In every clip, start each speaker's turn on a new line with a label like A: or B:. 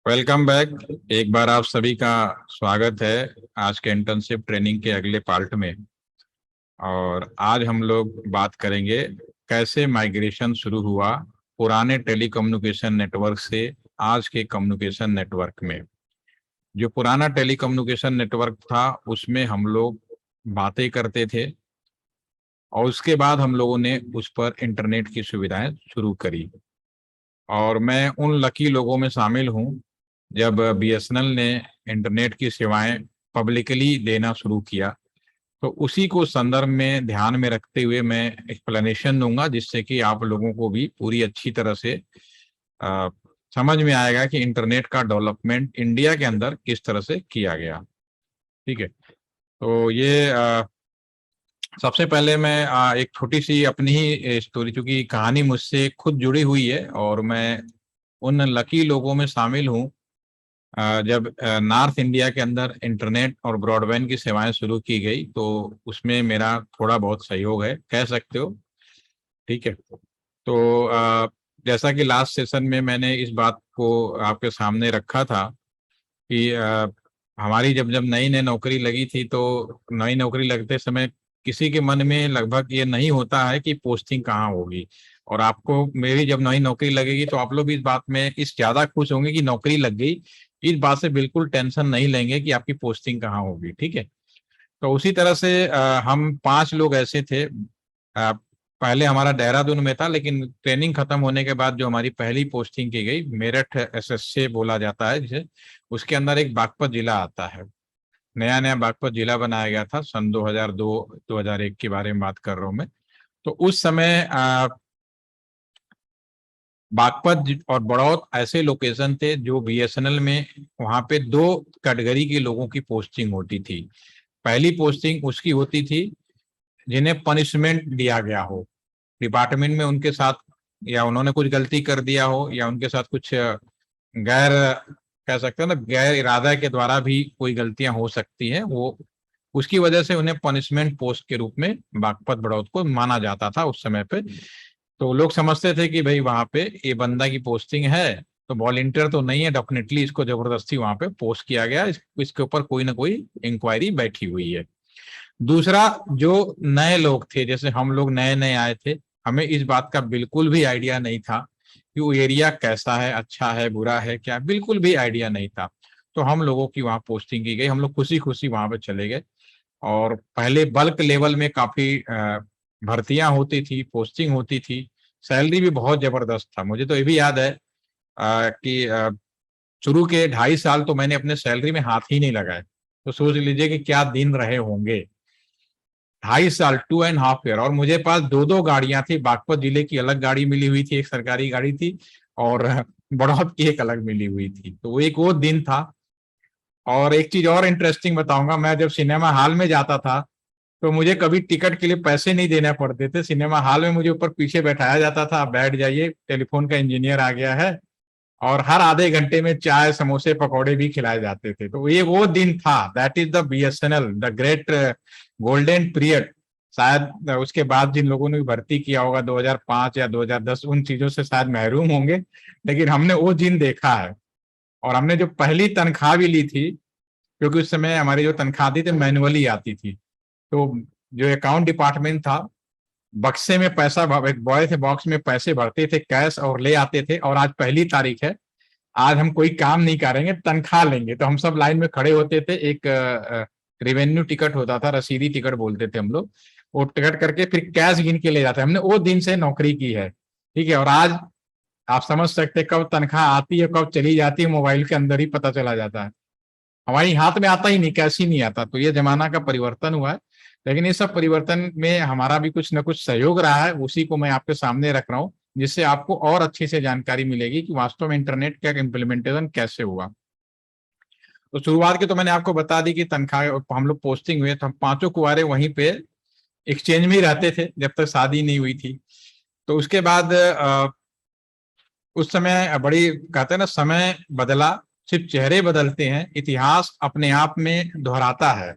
A: Welcome back. एक बार आप सभी का स्वागत है आज के इंटर्नशिप ट्रेनिंग के अगले पार्ट में। और आज हम लोग बात करेंगे कैसे माइग्रेशन शुरू हुआ पुराने टेलीकम्युनिकेशन नेटवर्क से आज के कम्युनिकेशन नेटवर्क में। जो पुराना टेलीकम्युनिकेशन नेटवर्क था उसमें हम लोग बातें करते थे और उसके बाद हम लोगों ने उस पर इंटरनेट की सुविधाएं शुरू करी। और मैं उन लकी लोगों में शामिल हूं जब बीएसएनएल ने इंटरनेट की सेवाएं पब्लिकली देना शुरू किया। तो उसी को संदर्भ में ध्यान में रखते हुए मैं एक्सप्लेनेशन दूंगा जिससे कि आप लोगों को भी पूरी अच्छी तरह से अ, समझ में आएगा कि इंटरनेट का डेवलपमेंट इंडिया के अंदर किस तरह से किया गया। ठीक है। तो ये सबसे पहले मैं एक छोटी सी अपनी ही स्टोरी, चूंकि कहानी मुझसे खुद जुड़ी हुई है और मैं उन लकी लोगों में शामिल हूँ जब नॉर्थ इंडिया के अंदर इंटरनेट और ब्रॉडबैंड की सेवाएं शुरू की गई तो उसमें मेरा थोड़ा बहुत सहयोग है, कह सकते हो। ठीक है। तो जैसा कि लास्ट सेशन में मैंने इस बात को आपके सामने रखा था कि हमारी जब जब नई नई नौकरी लगी थी तो नई नौकरी लगते समय किसी के मन में लगभग ये नहीं होता है कि पोस्टिंग कहाँ होगी। और आपको मेरी जब नई नौकरी लगेगी तो आप लोग इस बात में इस ज्यादा खुश होंगे कि नौकरी लग गई। इस बात से बिल्कुल टेंशन नहीं लेंगे कि आपकी पोस्टिंग कहाँ होगी। ठीक है। तो उसी तरह से हम 5 लोग ऐसे थे। पहले हमारा देहरादून में था, लेकिन ट्रेनिंग खत्म होने के बाद जो हमारी पहली पोस्टिंग की गई मेरठ एसएसए बोला जाता है जिसे, उसके अंदर एक बागपत जिला आता है। नया नया बागपत जिला बनाया गया था सन 2002-2001 के बारे में बात कर रहा हूँ मैं। तो उस समय बागपत और बड़ौत ऐसे लोकेशन थे जो बीएसएनएल में वहां पे 2 कैटेगरी के लोगों की पोस्टिंग होती थी। पहली पोस्टिंग उसकी होती थी जिन्हें पनिशमेंट दिया गया हो डिपार्टमेंट में उनके साथ, या उन्होंने कुछ गलती कर दिया हो या उनके साथ कुछ गैर, कह सकते हो ना, गैर इरादा के द्वारा भी कोई गलतियां हो सकती हैं, वो उसकी वजह से उन्हें पनिशमेंट पोस्ट के रूप में बागपत बड़ौत को माना जाता था उस समय पे। तो लोग समझते थे कि भाई वहां पे ये बंदा की पोस्टिंग है तो वॉलंटियर तो नहीं है, डेफिनेटली इसको जबरदस्ती वहां पे पोस्ट किया गया, इसके ऊपर कोई ना कोई इंक्वायरी बैठी हुई है। दूसरा, जो नए लोग थे जैसे हम लोग नए नए आए थे, हमें इस बात का बिल्कुल भी आइडिया नहीं था कि वो एरिया कैसा है, अच्छा है बुरा है, क्या बिल्कुल भी आइडिया नहीं था। तो हम लोगों की वहाँ पोस्टिंग की गई, हम लोग खुशी खुशी वहां पे चले गए। और पहले बल्क लेवल में काफी भर्तियां होती थी, पोस्टिंग होती थी, सैलरी भी बहुत जबरदस्त था। मुझे तो ये भी याद है कि शुरू के 2.5 साल तो मैंने अपने सैलरी में हाथ ही नहीं लगाए। तो सोच लीजिए कि क्या दिन रहे होंगे। 2.5 साल, 2.5 ईयर, और मुझे पास 2 2 गाड़ियां थी। बागपत जिले की अलग गाड़ी मिली हुई थी, एक सरकारी गाड़ी थी, और बड़ौत की एक अलग मिली हुई थी। तो वो दिन था। और एक चीज और इंटरेस्टिंग बताऊंगा, मैं जब सिनेमा हॉल में जाता था तो मुझे कभी टिकट के लिए पैसे नहीं देने पड़ते थे। सिनेमा हॉल में मुझे ऊपर पीछे बैठाया जाता था, बैठ जाइए, टेलीफोन का इंजीनियर आ गया है, और हर आधे घंटे में चाय समोसे पकौड़े भी खिलाए जाते थे। तो ये वो दिन था, that is the BSNL, the great golden period. शायद उसके बाद जिन लोगों ने भी भर्ती किया होगा 2005 या 2010, उन चीजों से शायद महरूम होंगे, लेकिन हमने वो दिन देखा है। और हमने जो पहली तनख्वाह भी ली थी, क्योंकि उस समय हमारी जो तनख्वाह थी तो मैनुअली आती थी, तो जो अकाउंट डिपार्टमेंट था, बक्से में पैसा, एक बॉय थे, बॉक्स में पैसे भरते थे कैश और ले आते थे। और आज पहली तारीख है, आज हम कोई काम नहीं करेंगे, तनख्वाह लेंगे, तो हम सब लाइन में खड़े होते थे। एक रेवेन्यू टिकट होता था, रसीदी टिकट बोलते थे हम लोग, वो टिकट करके फिर कैश गिन के ले जाते। हमने वो दिन से नौकरी की है। ठीक है। और आज आप समझ सकते कब तनख्वाह आती है कब चली जाती है, मोबाइल के अंदर ही पता चला जाता है। हमारी हाथ में आता ही नहीं, कैश ही नहीं आता। तो ये जमाना का परिवर्तन हुआ है, लेकिन इस सब परिवर्तन में हमारा भी कुछ ना कुछ सहयोग रहा है, उसी को मैं आपके सामने रख रहा हूँ, जिससे आपको और अच्छे से जानकारी मिलेगी कि वास्तव में इंटरनेट का इम्प्लीमेंटेशन कैसे हुआ। तो शुरुआत की तो मैंने आपको बता दी कि तनख्वाह हम लोग पोस्टिंग हुए तो हम 5 कुंवारे वहीं पे एक्सचेंज में ही रहते थे जब तक शादी नहीं हुई थी। तो उसके बाद उस समय बड़ी, कहते हैं ना, समय बदला, सिर्फ चेहरे बदलते हैं, इतिहास अपने आप में दोहराता है।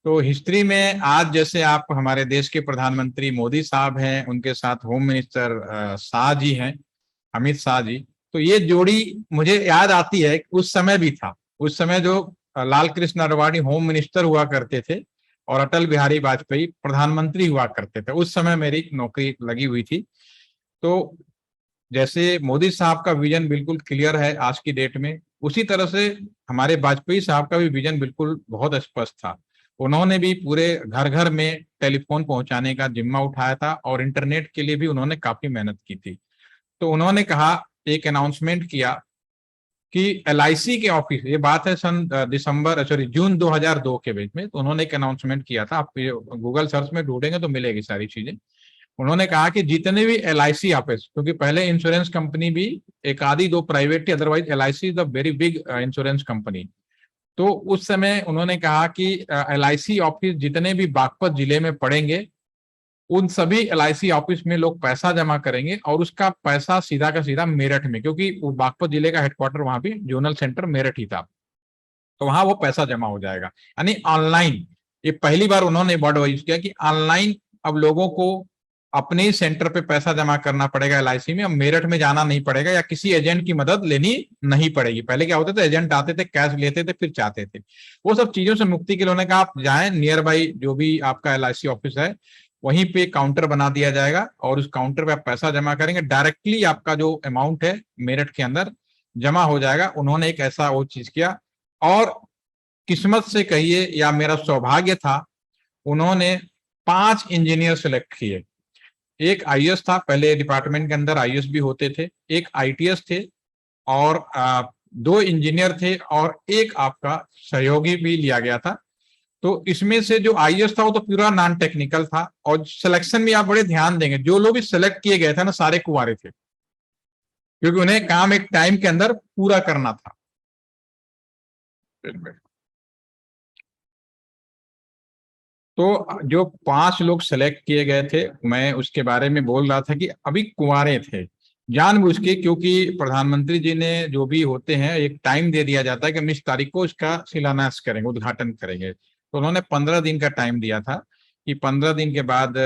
A: तो हिस्ट्री में आज जैसे आप हमारे देश के प्रधानमंत्री मोदी साहब हैं, उनके साथ होम मिनिस्टर शाह जी हैं, अमित शाह जी। तो ये जोड़ी मुझे याद आती है, उस समय भी था, उस समय जो लाल कृष्ण आडवाणी होम मिनिस्टर हुआ करते थे और अटल बिहारी वाजपेयी प्रधानमंत्री हुआ करते थे, उस समय मेरी नौकरी लगी हुई थी। तो जैसे मोदी साहब का विजन बिल्कुल क्लियर है आज की डेट में, उसी तरह से हमारे वाजपेयी साहब का भी विजन बिल्कुल बहुत स्पष्ट था। उन्होंने भी पूरे घर घर में टेलीफोन पहुंचाने का जिम्मा उठाया था और इंटरनेट के लिए भी उन्होंने काफी मेहनत की थी। तो उन्होंने कहा, एक अनाउंसमेंट किया कि एलआईसी के ऑफिस, ये बात है सन दिसंबर सॉरी जून 2002 के बीच में, तो उन्होंने एक अनाउंसमेंट किया था, आप गूगल सर्च में ढूंढेंगे तो मिलेगी सारी चीजें। उन्होंने कहा कि जितने भी एलआईसी ऑफिस, क्योंकि पहले इंश्योरेंस कंपनी भी एक आधी दो प्राइवेट थी, otherwise LIC is a very big insurance company. तो उस समय उन्होंने कहा कि एलआईसी ऑफिस जितने भी बागपत जिले में पड़ेंगे, उन सभी एलआईसी ऑफिस में लोग पैसा जमा करेंगे और उसका पैसा सीधा का सीधा मेरठ में, क्योंकि वो बागपत जिले का हेडक्वार्टर वहां भी जोनल सेंटर मेरठ ही था, तो वहां वो पैसा जमा हो जाएगा। यानी ऑनलाइन, ये पहली बार उन्होंने वर्ड यूज किया कि ऑनलाइन अब लोगों को अपने ही सेंटर पे पैसा जमा करना पड़ेगा एलआईसी में, अब मेरठ में जाना नहीं पड़ेगा या किसी एजेंट की मदद लेनी नहीं पड़ेगी। पहले क्या होता था, एजेंट आते थे, कैश लेते थे, फिर चाहते थे। वो सब चीजों से मुक्ति के लिए उन्होंने कहा आप जाएं नियर बाई जो भी आपका एलआईसी ऑफिस है, वहीं पे काउंटर बना दिया जाएगा और उस काउंटर पे आप पैसा जमा करेंगे, डायरेक्टली आपका जो अमाउंट है मेरठ के अंदर जमा हो जाएगा। उन्होंने एक ऐसा वो चीज किया, और किस्मत से कहिए या मेरा सौभाग्य था, उन्होंने 5 इंजीनियर सेलेक्ट किए। एक आईएएस था, पहले डिपार्टमेंट के अंदर आईएएस भी होते थे, एक आईटीएस थे, और 2 इंजीनियर थे, और एक आपका सहयोगी भी लिया गया था। तो इसमें से जो आईएएस था वो तो पूरा नॉन टेक्निकल था, और सिलेक्शन में आप बड़े ध्यान देंगे, जो लोग भी सिलेक्ट किए गए थे ना, सारे कुंवारे थे, क्योंकि उन्हें काम एक टाइम के अंदर पूरा करना था। तो जो 5 लोग सेलेक्ट किए गए थे, मैं उसके बारे में बोल रहा था कि अभी कुंवारे थे जानबूझ के, क्योंकि प्रधानमंत्री जी ने जो भी होते हैं एक टाइम दे दिया जाता है कि हम इस तारीख को इसका शिलान्यास करेंगे, उद्घाटन करेंगे। तो उन्होंने 15 दिन का टाइम दिया था कि 15 दिन के बाद,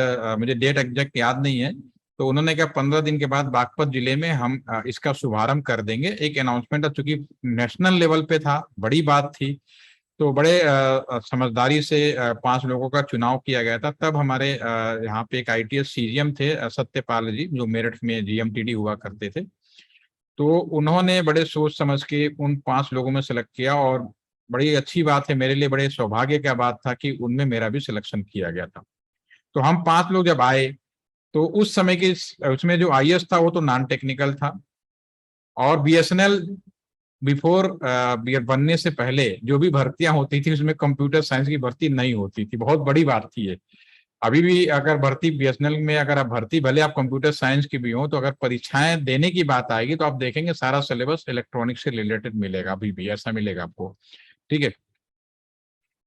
A: मुझे डेट एग्जैक्ट याद नहीं है, तो उन्होंने कहा 15 दिन के बाद बागपत जिले में हम इसका शुभारंभ कर देंगे। एक अनाउंसमेंट, चूंकि नेशनल लेवल पे था, बड़ी बात थी, तो बड़े समझदारी से 5 लोगों का चुनाव किया गया था। तब हमारे यहाँ पे एक आईटीएस सीजीएम थे, सत्यपाल जी, जो मेरठ में जीएमटीडी हुआ करते थे। तो उन्होंने बड़े सोच समझ के उन 5 लोगों में सिलेक्ट किया, और बड़ी अच्छी बात है, मेरे लिए बड़े सौभाग्य का बात था कि उनमें मेरा भी सिलेक्शन किया गया था। तो हम 5 लोग जब आए, तो उस समय की उसमें जो आईएएस था वो तो नॉन टेक्निकल था, और बीएसएनएल बिफोर बनने से पहले जो भी भर्तियां होती थी उसमें कंप्यूटर साइंस की भर्ती नहीं होती थी। बहुत बड़ी बात थी ये। अभी भी अगर भर्ती बीएसएनएल में, अगर आप भर्ती भले आप कंप्यूटर साइंस की भी हो, तो अगर परीक्षाएं देने की बात आएगी तो आप देखेंगे सारा सिलेबस इलेक्ट्रॉनिक से रिलेटेड मिलेगा, अभी भी ऐसा मिलेगा आपको। ठीक है।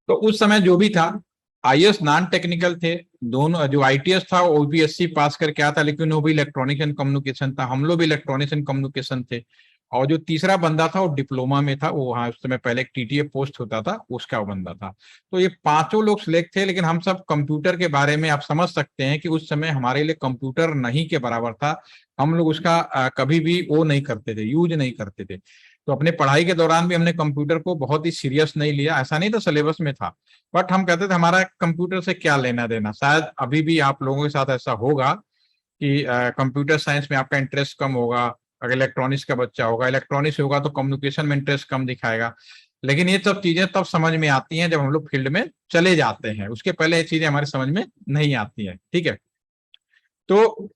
A: तो उस समय जो भी था, आईएएस नॉन टेक्निकल थे दोनों, जो आईटीएस था वो ओपीएससी पास करके आता, लेकिन वो भी इलेक्ट्रॉनिक्स एंड कम्युनिकेशन था, हम लोग भी इलेक्ट्रॉनिक्स एंड कम्युनिकेशन थे। और जो तीसरा बंदा था वो डिप्लोमा में था, वो वहाँ उस समय पहले एक टीटीए पोस्ट होता था, उसका वो बंदा था। तो ये 5 लोग सिलेक्ट थे, लेकिन हम सब कंप्यूटर के बारे में आप समझ सकते हैं कि उस समय हमारे लिए कंप्यूटर नहीं के बराबर था। हम लोग उसका कभी भी वो नहीं करते थे, यूज नहीं करते थे। तो अपने पढ़ाई के दौरान भी हमने कंप्यूटर को बहुत ही सीरियस नहीं लिया, ऐसा नहीं था सिलेबस में था, बट हम कहते थे हमारा कंप्यूटर से क्या लेना देना। शायद अभी भी आप लोगों के साथ ऐसा होगा कि कंप्यूटर साइंस में आपका इंटरेस्ट कम होगा, अगर इलेक्ट्रॉनिक्स का बच्चा होगा, इलेक्ट्रॉनिक्स होगा तो कम्युनिकेशन में इंटरेस्ट कम दिखाएगा। लेकिन ये सब चीजें तब समझ में आती हैं जब हम लोग फील्ड में चले जाते हैं, उसके पहले ये चीजें हमारे समझ में नहीं आती हैं। ठीक है। तो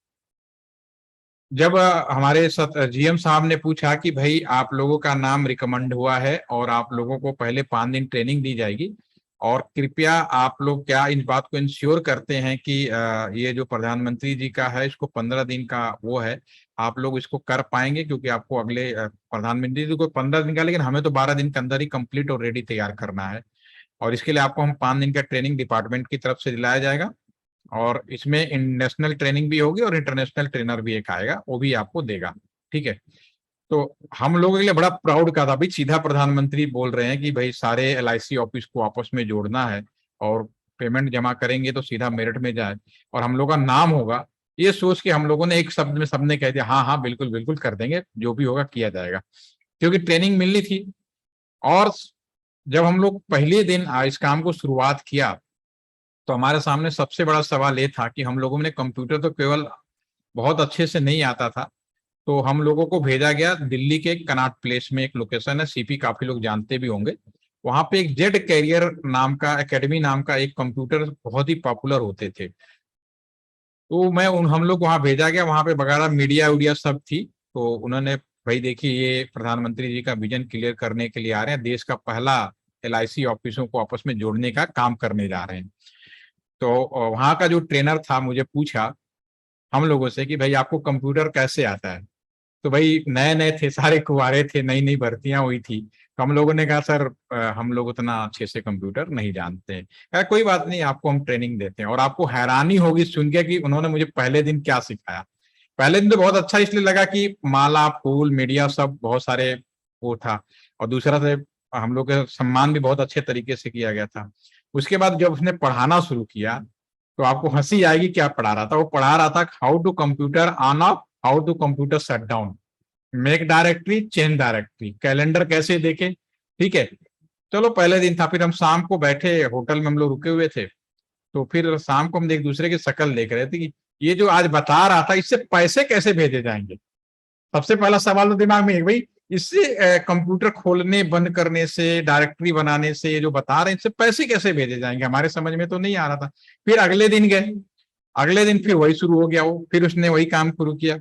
A: जब हमारे जीएम साहब ने पूछा कि भाई आप लोगों का नाम रिकमेंड हुआ है और आप लोगों को पहले 5 दिन ट्रेनिंग दी जाएगी, और कृपया आप लोग क्या इस बात को इंश्योर करते हैं कि ये जो प्रधानमंत्री जी का है इसको 15 दिन का वो है, आप लोग इसको कर पाएंगे, क्योंकि आपको अगले प्रधानमंत्री जी को 15 दिन का, लेकिन हमें तो 12 दिन के अंदर ही कंप्लीट और रेडी तैयार करना है, और इसके लिए आपको हम 5 दिन का ट्रेनिंग डिपार्टमेंट की तरफ से दिलाया जाएगा, और इसमें नेशनल ट्रेनिंग भी होगी और इंटरनेशनल ट्रेनर भी एक आएगा, वो भी आपको देगा। ठीक है। तो हम लोगों के लिए बड़ा प्राउड का था, भाई सीधा प्रधानमंत्री बोल रहे हैं कि भाई सारे एलआईसी ऑफिस को आपस में जोड़ना है, और पेमेंट जमा करेंगे तो सीधा मेरिट में जाए और हम लोग का नाम होगा। ये सोच के हम लोगों ने एक शब्द में सबने कह दिया हाँ हाँ बिल्कुल बिल्कुल कर देंगे, जो भी होगा किया जाएगा, क्योंकि ट्रेनिंग मिलनी थी। और जब हम लोग पहले दिन इस काम को शुरुआत किया, तो हमारे सामने सबसे बड़ा सवाल ये था कि हम लोगों ने कंप्यूटर तो केवल बहुत अच्छे से नहीं आता था, तो हम लोगों को भेजा गया दिल्ली के कनॉट प्लेस में, एक लोकेशन है, सीपी काफी लोग जानते भी होंगे। वहां पे एक जेड कैरियर नाम का एकेडमी नाम का एक कंप्यूटर बहुत ही पॉपुलर होते थे। तो हम लोग वहां भेजा गया, वहां पे बगैर मीडिया उडिया सब थी। तो उन्होंने, भाई देखिए ये प्रधानमंत्री जी का विजन क्लियर करने के लिए आ रहे हैं, देश का पहला एलआईसी ऑफिसों को आपस में जोड़ने का काम करने जा रहे हैं। तो वहां का जो ट्रेनर था मुझे पूछा हम लोगों से कि भाई आपको कंप्यूटर कैसे आता है। तो भाई नए नए थे, सारे कुंवारे थे, नई नई भर्तियां हुई थी, तो हम लोगों ने कहा सर हम लोग उतना अच्छे से कंप्यूटर नहीं जानते हैं। कहा कोई बात नहीं, आपको हम ट्रेनिंग देते हैं। और आपको हैरानी होगी सुन के कि उन्होंने मुझे पहले दिन क्या सिखाया। पहले दिन तो बहुत अच्छा इसलिए लगा कि माला फूल मीडिया सब बहुत सारे वो था, और दूसरा से हम लोग का सम्मान भी बहुत अच्छे तरीके से किया गया था। उसके बाद जब उसने पढ़ाना शुरू किया, तो आपको हंसी आएगी क्या पढ़ा रहा था। वो पढ़ा रहा था how to computer on off, how to computer shut down, make directory change directory, calendar कैसे देखे। ठीक है, चलो पहले दिन था। फिर हम शाम को बैठे होटल में, हम लोग रुके हुए थे, तो फिर शाम को हम एक दूसरे की शक्ल देख रहे थे कि ये जो आज बता रहा था इससे पैसे कैसे भेजे जाएंगे। सबसे पहला सवाल तो दिमाग में है भाई, इससे कंप्यूटर खोलने बंद करने से, डायरेक्टरी बनाने से, ये जो बता रहे हैं इससे पैसे कैसे भेजे जाएंगे, हमारे समझ में तो नहीं आ रहा था। फिर अगले दिन गए, अगले दिन फिर वही शुरू हो गया, वो फिर उसने वही काम शुरू किया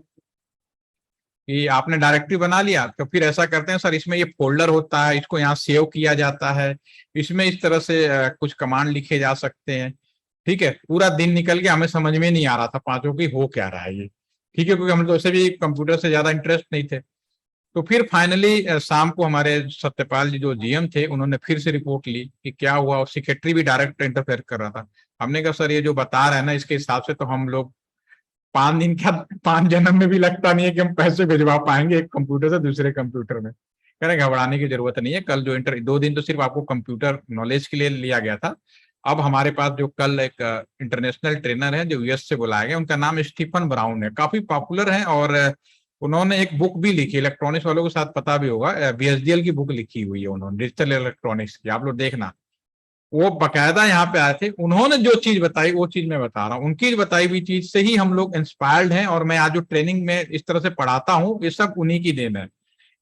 A: कि आपने डायरेक्टरी बना लिया, तो फिर ऐसा करते हैं सर, इसमें ये फोल्डर होता है, इसको यहाँ सेव किया जाता है, इसमें इस तरह से कुछ कमांड लिखे जा सकते हैं। ठीक है, पूरा दिन निकल गया, हमें समझ में नहीं आ रहा था पांचों की हो क्या रहा है ये। ठीक है, क्योंकि हम तो वैसे भी कंप्यूटर से ज्यादा इंटरेस्ट नहीं थे। तो फिर फाइनली शाम को हमारे सत्यपाल जी जो जीएम थे, उन्होंने फिर से रिपोर्ट ली कि क्या हुआ, और सेक्रेटरी भी डायरेक्ट इंटरफेयर कर रहा था। हमने कहा सर ये जो बता रहा है ना, इसके हिसाब से तो हम लोग 5 दिन क्या 5 जन्म में भी लगता नहीं है कि हम पैसे भिजवा पाएंगे एक कंप्यूटर से दूसरे कंप्यूटर में। कह रहे घबराने की जरूरत नहीं है, कल जो 2 दिन तो सिर्फ आपको कंप्यूटर नॉलेज के लिए लिया गया था। अब हमारे पास जो कल एक इंटरनेशनल ट्रेनर है जो यूएस से बुलाया गया, उनका नाम स्टीफन ब्राउन है, काफी पॉपुलर है। और उन्होंने एक बुक भी लिखी, इलेक्ट्रॉनिक्स वालों को साथ पता भी होगा, बीएसडीएल की बुक लिखी हुई है उन्होंने, डिजिटल इलेक्ट्रॉनिक्स की, आप लोग देखना। वो बकायदा यहाँ पे आए थे, उन्होंने जो चीज बताई वो चीज मैं बता रहा हूँ, उनकी बताई हुई चीज से ही हम लोग इंस्पायर्ड हैं। और मैं आज जो ट्रेनिंग में इस तरह से पढ़ाता हूँ, ये सब उन्हीं की देन है।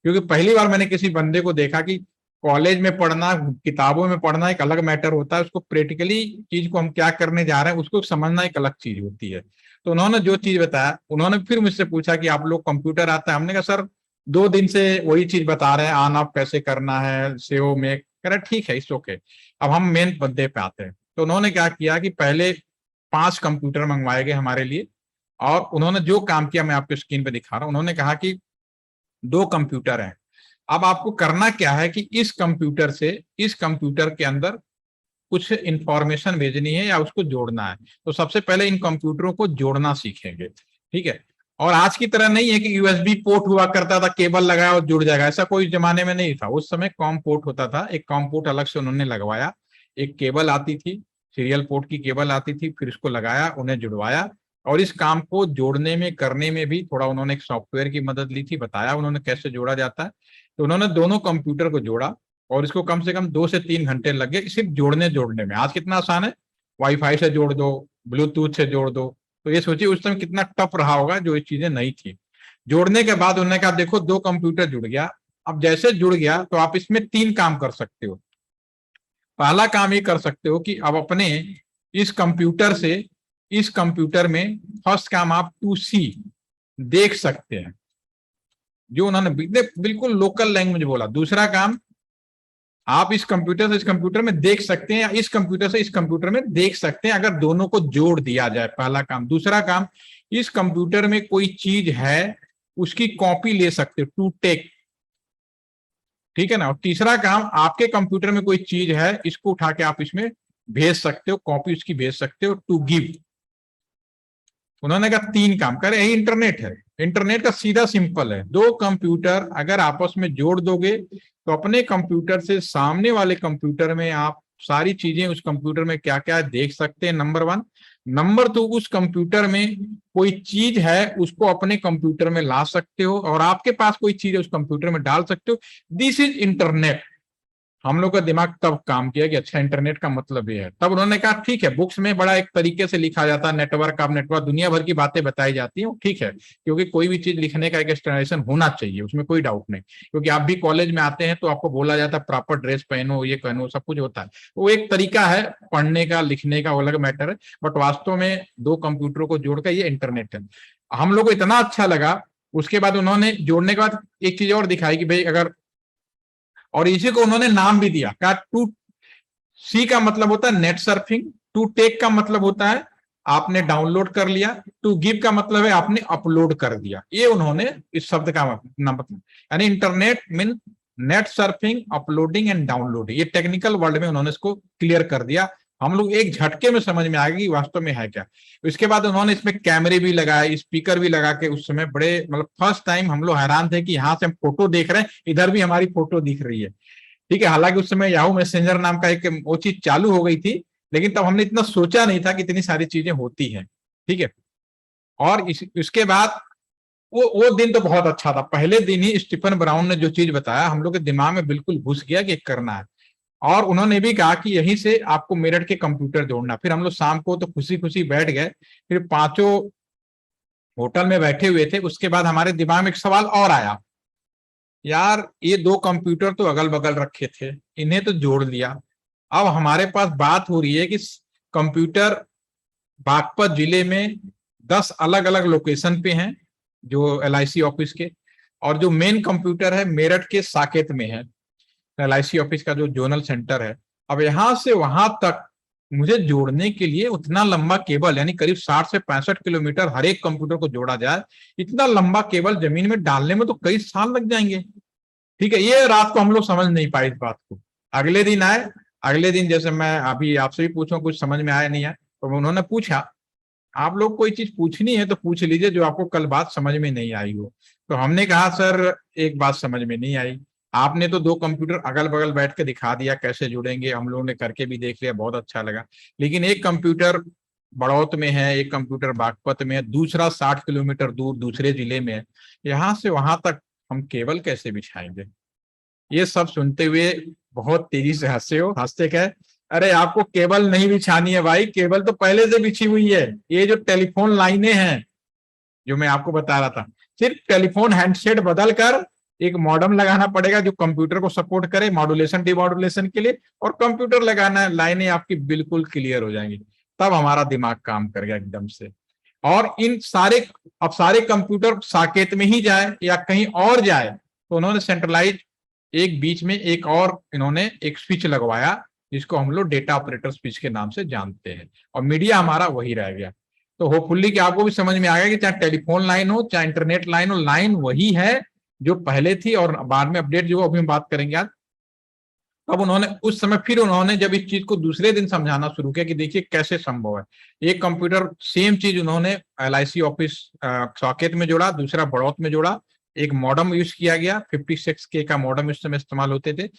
A: क्योंकि पहली बार मैंने किसी बंदे को देखा कि कॉलेज में पढ़ना, किताबों में पढ़ना एक अलग मैटर होता है, उसको प्रैक्टिकली चीज को हम क्या करने जा रहे हैं उसको समझना एक अलग चीज होती है। तो उन्होंने जो चीज बताया, उन्होंने फिर मुझसे पूछा कि आप लोग कंप्यूटर आता है, हमने कहा सर 2 दिन से वही चीज बता रहे हैं, ऑन ऑफ कैसे करना है, सेव में। कह रहा ठीक है, इट्स ओके। अब हम मेन मुद्दे पे आते हैं। तो उन्होंने क्या किया कि पहले 5 कंप्यूटर मंगवाए गए हमारे लिए, और उन्होंने जो काम किया मैं आपको स्क्रीन पे दिखा रहा हूँ। उन्होंने कहा कि 2 कंप्यूटर हैं, अब आपको करना क्या है कि इस कंप्यूटर से इस कंप्यूटर के अंदर कुछ इंफॉर्मेशन भेजनी है या उसको जोड़ना है। तो सबसे पहले इन कंप्यूटरों को जोड़ना सीखेंगे। ठीक है, और आज की तरह नहीं है कि यूएसबी पोर्ट हुआ करता था, केबल लगाया और जुड़ जाएगा, ऐसा कोई जमाने में नहीं था। उस समय कॉम पोर्ट होता था, एक कॉम पोर्ट अलग से उन्होंने लगवाया, एक केबल आती थी, सीरियल पोर्ट की केबल आती थी, फिर इसको लगाया, उन्हें जुड़वाया। और इस काम को जोड़ने में करने में भी थोड़ा उन्होंने एक सॉफ्टवेयर की मदद ली थी, बताया उन्होंने कैसे जोड़ा जाता है। तो उन्होंने दोनों कंप्यूटर को जोड़ा, और इसको कम से कम 2 से 3 घंटे लग गए सिर्फ जोड़ने में। आज कितना आसान है, वाईफाई से जोड़ दो, ब्लूटूथ से जोड़ दो। तो ये सोचिए उस समय कितना टफ रहा होगा, जो ये चीजें नहीं थी। जोड़ने के बाद उन्होंने कहा देखो 2 कंप्यूटर जुड़ गया, अब जैसे जुड़ गया तो आप इसमें 3 काम कर सकते हो। पहला काम ये कर सकते हो कि अब अपने इस कंप्यूटर से इस कंप्यूटर में फर्स्ट काम आप 2C देख सकते हैं, जो उन्होंने बिल्कुल लोकल लैंग्वेज बोला। दूसरा काम, आप इस कंप्यूटर से इस कंप्यूटर में देख सकते हैं, या इस कंप्यूटर से इस कंप्यूटर में देख सकते हैं अगर दोनों को जोड़ दिया जाए, पहला काम। दूसरा काम, इस कंप्यूटर में कोई चीज है उसकी कॉपी ले सकते हो, टू टेक। ठीक है ना। और तीसरा काम, आपके कंप्यूटर में कोई चीज है, इसको उठा के आप इसमें भेज सकते हो, कॉपी उसकी भेज सकते हो, टू गिव। उन्होंने कहा 3 काम करे, यही इंटरनेट है। इंटरनेट का सीधा सिंपल है, 2 कंप्यूटर अगर आपस में जोड़ दोगे तो अपने कंप्यूटर से सामने वाले कंप्यूटर में आप सारी चीजें उस कंप्यूटर में क्या क्या देख सकते हैं, नंबर 1। नंबर 2, उस कंप्यूटर में कोई चीज है उसको अपने कंप्यूटर में ला सकते हो, और आपके पास कोई चीज है उस कंप्यूटर में डाल सकते हो। This is internet. हम लोग का दिमाग तब काम किया कि अच्छा इंटरनेट का मतलब ये है। तब उन्होंने कहा ठीक है, बुक्स में बड़ा एक तरीके से लिखा जाता है, नेटवर्क ऑफ नेटवर्क, दुनिया भर की बातें बताई जाती हैं, ठीक है, क्योंकि कोई भी चीज लिखने का एक एक्सप्लेनेशन होना चाहिए, उसमें कोई डाउट नहीं। क्योंकि आप भी कॉलेज में आते हैं तो आपको बोला जाता है प्रॉपर ड्रेस पहनो, ये पहनो, सब कुछ होता है। वो एक तरीका है पढ़ने का, लिखने का, वो अलग मैटर है। बट वास्तव में दो कंप्यूटरों को जोड़कर ये इंटरनेट है। हम लोग को इतना अच्छा लगा। उसके बाद उन्होंने जोड़ने के बाद एक चीज और दिखाई कि भाई अगर, और इसी को उन्होंने नाम भी दिया, क्या, टू सी का मतलब होता है नेट सर्फिंग, टू टेक का मतलब होता है आपने डाउनलोड कर लिया, टू गिव का मतलब है आपने अपलोड कर दिया। ये उन्होंने इस शब्द का मतलब, यानी internet mean net surfing, uploading and downloading. ये टेक्निकल वर्ड में उन्होंने इसको क्लियर कर दिया। हम लोग एक झटके में समझ में आ गया कि वास्तव में है क्या। इसके बाद उन्होंने इसमें कैमरे भी लगाए, स्पीकर भी लगा के, उस समय बड़े, मतलब फर्स्ट टाइम हम लोग हैरान थे कि यहाँ से हम फोटो देख रहे हैं, इधर भी हमारी फोटो दिख रही है। ठीक है, हालांकि उस समय याहू मैसेंजर नाम का एक वो चीज चालू हो गई थी, लेकिन तब हमने इतना सोचा नहीं था कि इतनी सारी चीजें होती हैं। ठीक है, और इसके बाद वो दिन तो बहुत अच्छा था। पहले दिन ही स्टीफन ब्राउन ने जो चीज बताया, हम लोग के दिमाग में बिल्कुल घुस गया कि करना है। और उन्होंने भी कहा कि यहीं से आपको मेरठ के कंप्यूटर जोड़ना। फिर हम लोग शाम को तो खुशी खुशी बैठ गए। फिर पांचों होटल में बैठे हुए थे। उसके बाद हमारे दिमाग में एक सवाल और आया, यार ये दो कंप्यूटर तो अगल बगल रखे थे, इन्हें तो जोड़ लिया। अब हमारे पास बात हो रही है कि कंप्यूटर बागपत जिले में 10 अलग अलग लोकेशन पे हैं, जो LIC ऑफिस के, और जो मेन कंप्यूटर है मेरठ के साकेत में है, LIC ऑफिस का जो जोनल सेंटर है। अब यहां से वहां तक मुझे जोड़ने के लिए उतना लंबा केबल, यानी करीब 60 से 65 किलोमीटर हर एक कंप्यूटर को जोड़ा जाए, इतना लंबा केबल जमीन में डालने में तो कई साल लग जाएंगे। ठीक है, ये रात को हम लोग समझ नहीं पाए इस बात को। अगले दिन आए, अगले दिन जैसे मैं अभी आपसे भी पूछूं, कुछ समझ में आया नहीं है, तो उन्होंने पूछा आप लोग कोई चीज पूछनी है तो पूछ लीजिए जो आपको कल बात समझ में नहीं आई हो। तो हमने कहा सर एक बात समझ में नहीं आई, आपने तो दो कंप्यूटर अगल बगल बैठ के दिखा दिया कैसे जुड़ेंगे, हम लोगों ने करके भी देख लिया, बहुत अच्छा लगा, लेकिन एक कंप्यूटर बड़ौत में है, एक कंप्यूटर बागपत में है, दूसरा 60 किलोमीटर दूर दूसरे जिले में है, यहाँ से वहां तक हम केबल कैसे बिछाएंगे। ये सब सुनते हुए बहुत तेजी से हंसे हो, हंसते कहे अरे आपको केबल नहीं बिछानी है भाई, केबल तो पहले से बिछी हुई है। ये जो टेलीफोन लाइनें हैं जो मैं आपको बता रहा था, सिर्फ टेलीफोन हैंडसेट बदल कर एक मॉडेम लगाना पड़ेगा जो कंप्यूटर को सपोर्ट करे मॉड्यूलेशन डिमॉड्यूलेशन के लिए, और कंप्यूटर लगाना है, लाइनें आपकी बिल्कुल क्लियर हो जाएंगी। तब हमारा दिमाग काम कर गया एकदम से। और इन सारे, अब सारे कंप्यूटर साकेत में ही जाए या कहीं और जाए, तो उन्होंने सेंट्रलाइज एक बीच में एक और इन्होंने एक स्विच लगवाया, जिसको हम लोग डेटा ऑपरेटर स्विच के नाम से जानते हैं, और मीडिया हमारा वही रह गया। तो होपफुली कि आपको भी समझ में आ गया कि चाहे टेलीफोन लाइन हो चाहे इंटरनेट लाइन हो, लाइन वही है जो पहले थी, और बाद में अपडेट जो अभी हम बात करेंगे आज। तब उन्होंने उस समय फिर उन्होंने जब इस चीज को दूसरे दिन समझाना शुरू किया कि देखिए कैसे संभव है। एक कंप्यूटर सेम चीज उन्होंने LIC ऑफिस सॉकेट में जोड़ा, दूसरा बड़ौत में जोड़ा, एक मॉडम यूज किया गया, 56K का मॉडम इस समय इस्तेमाल होते थे,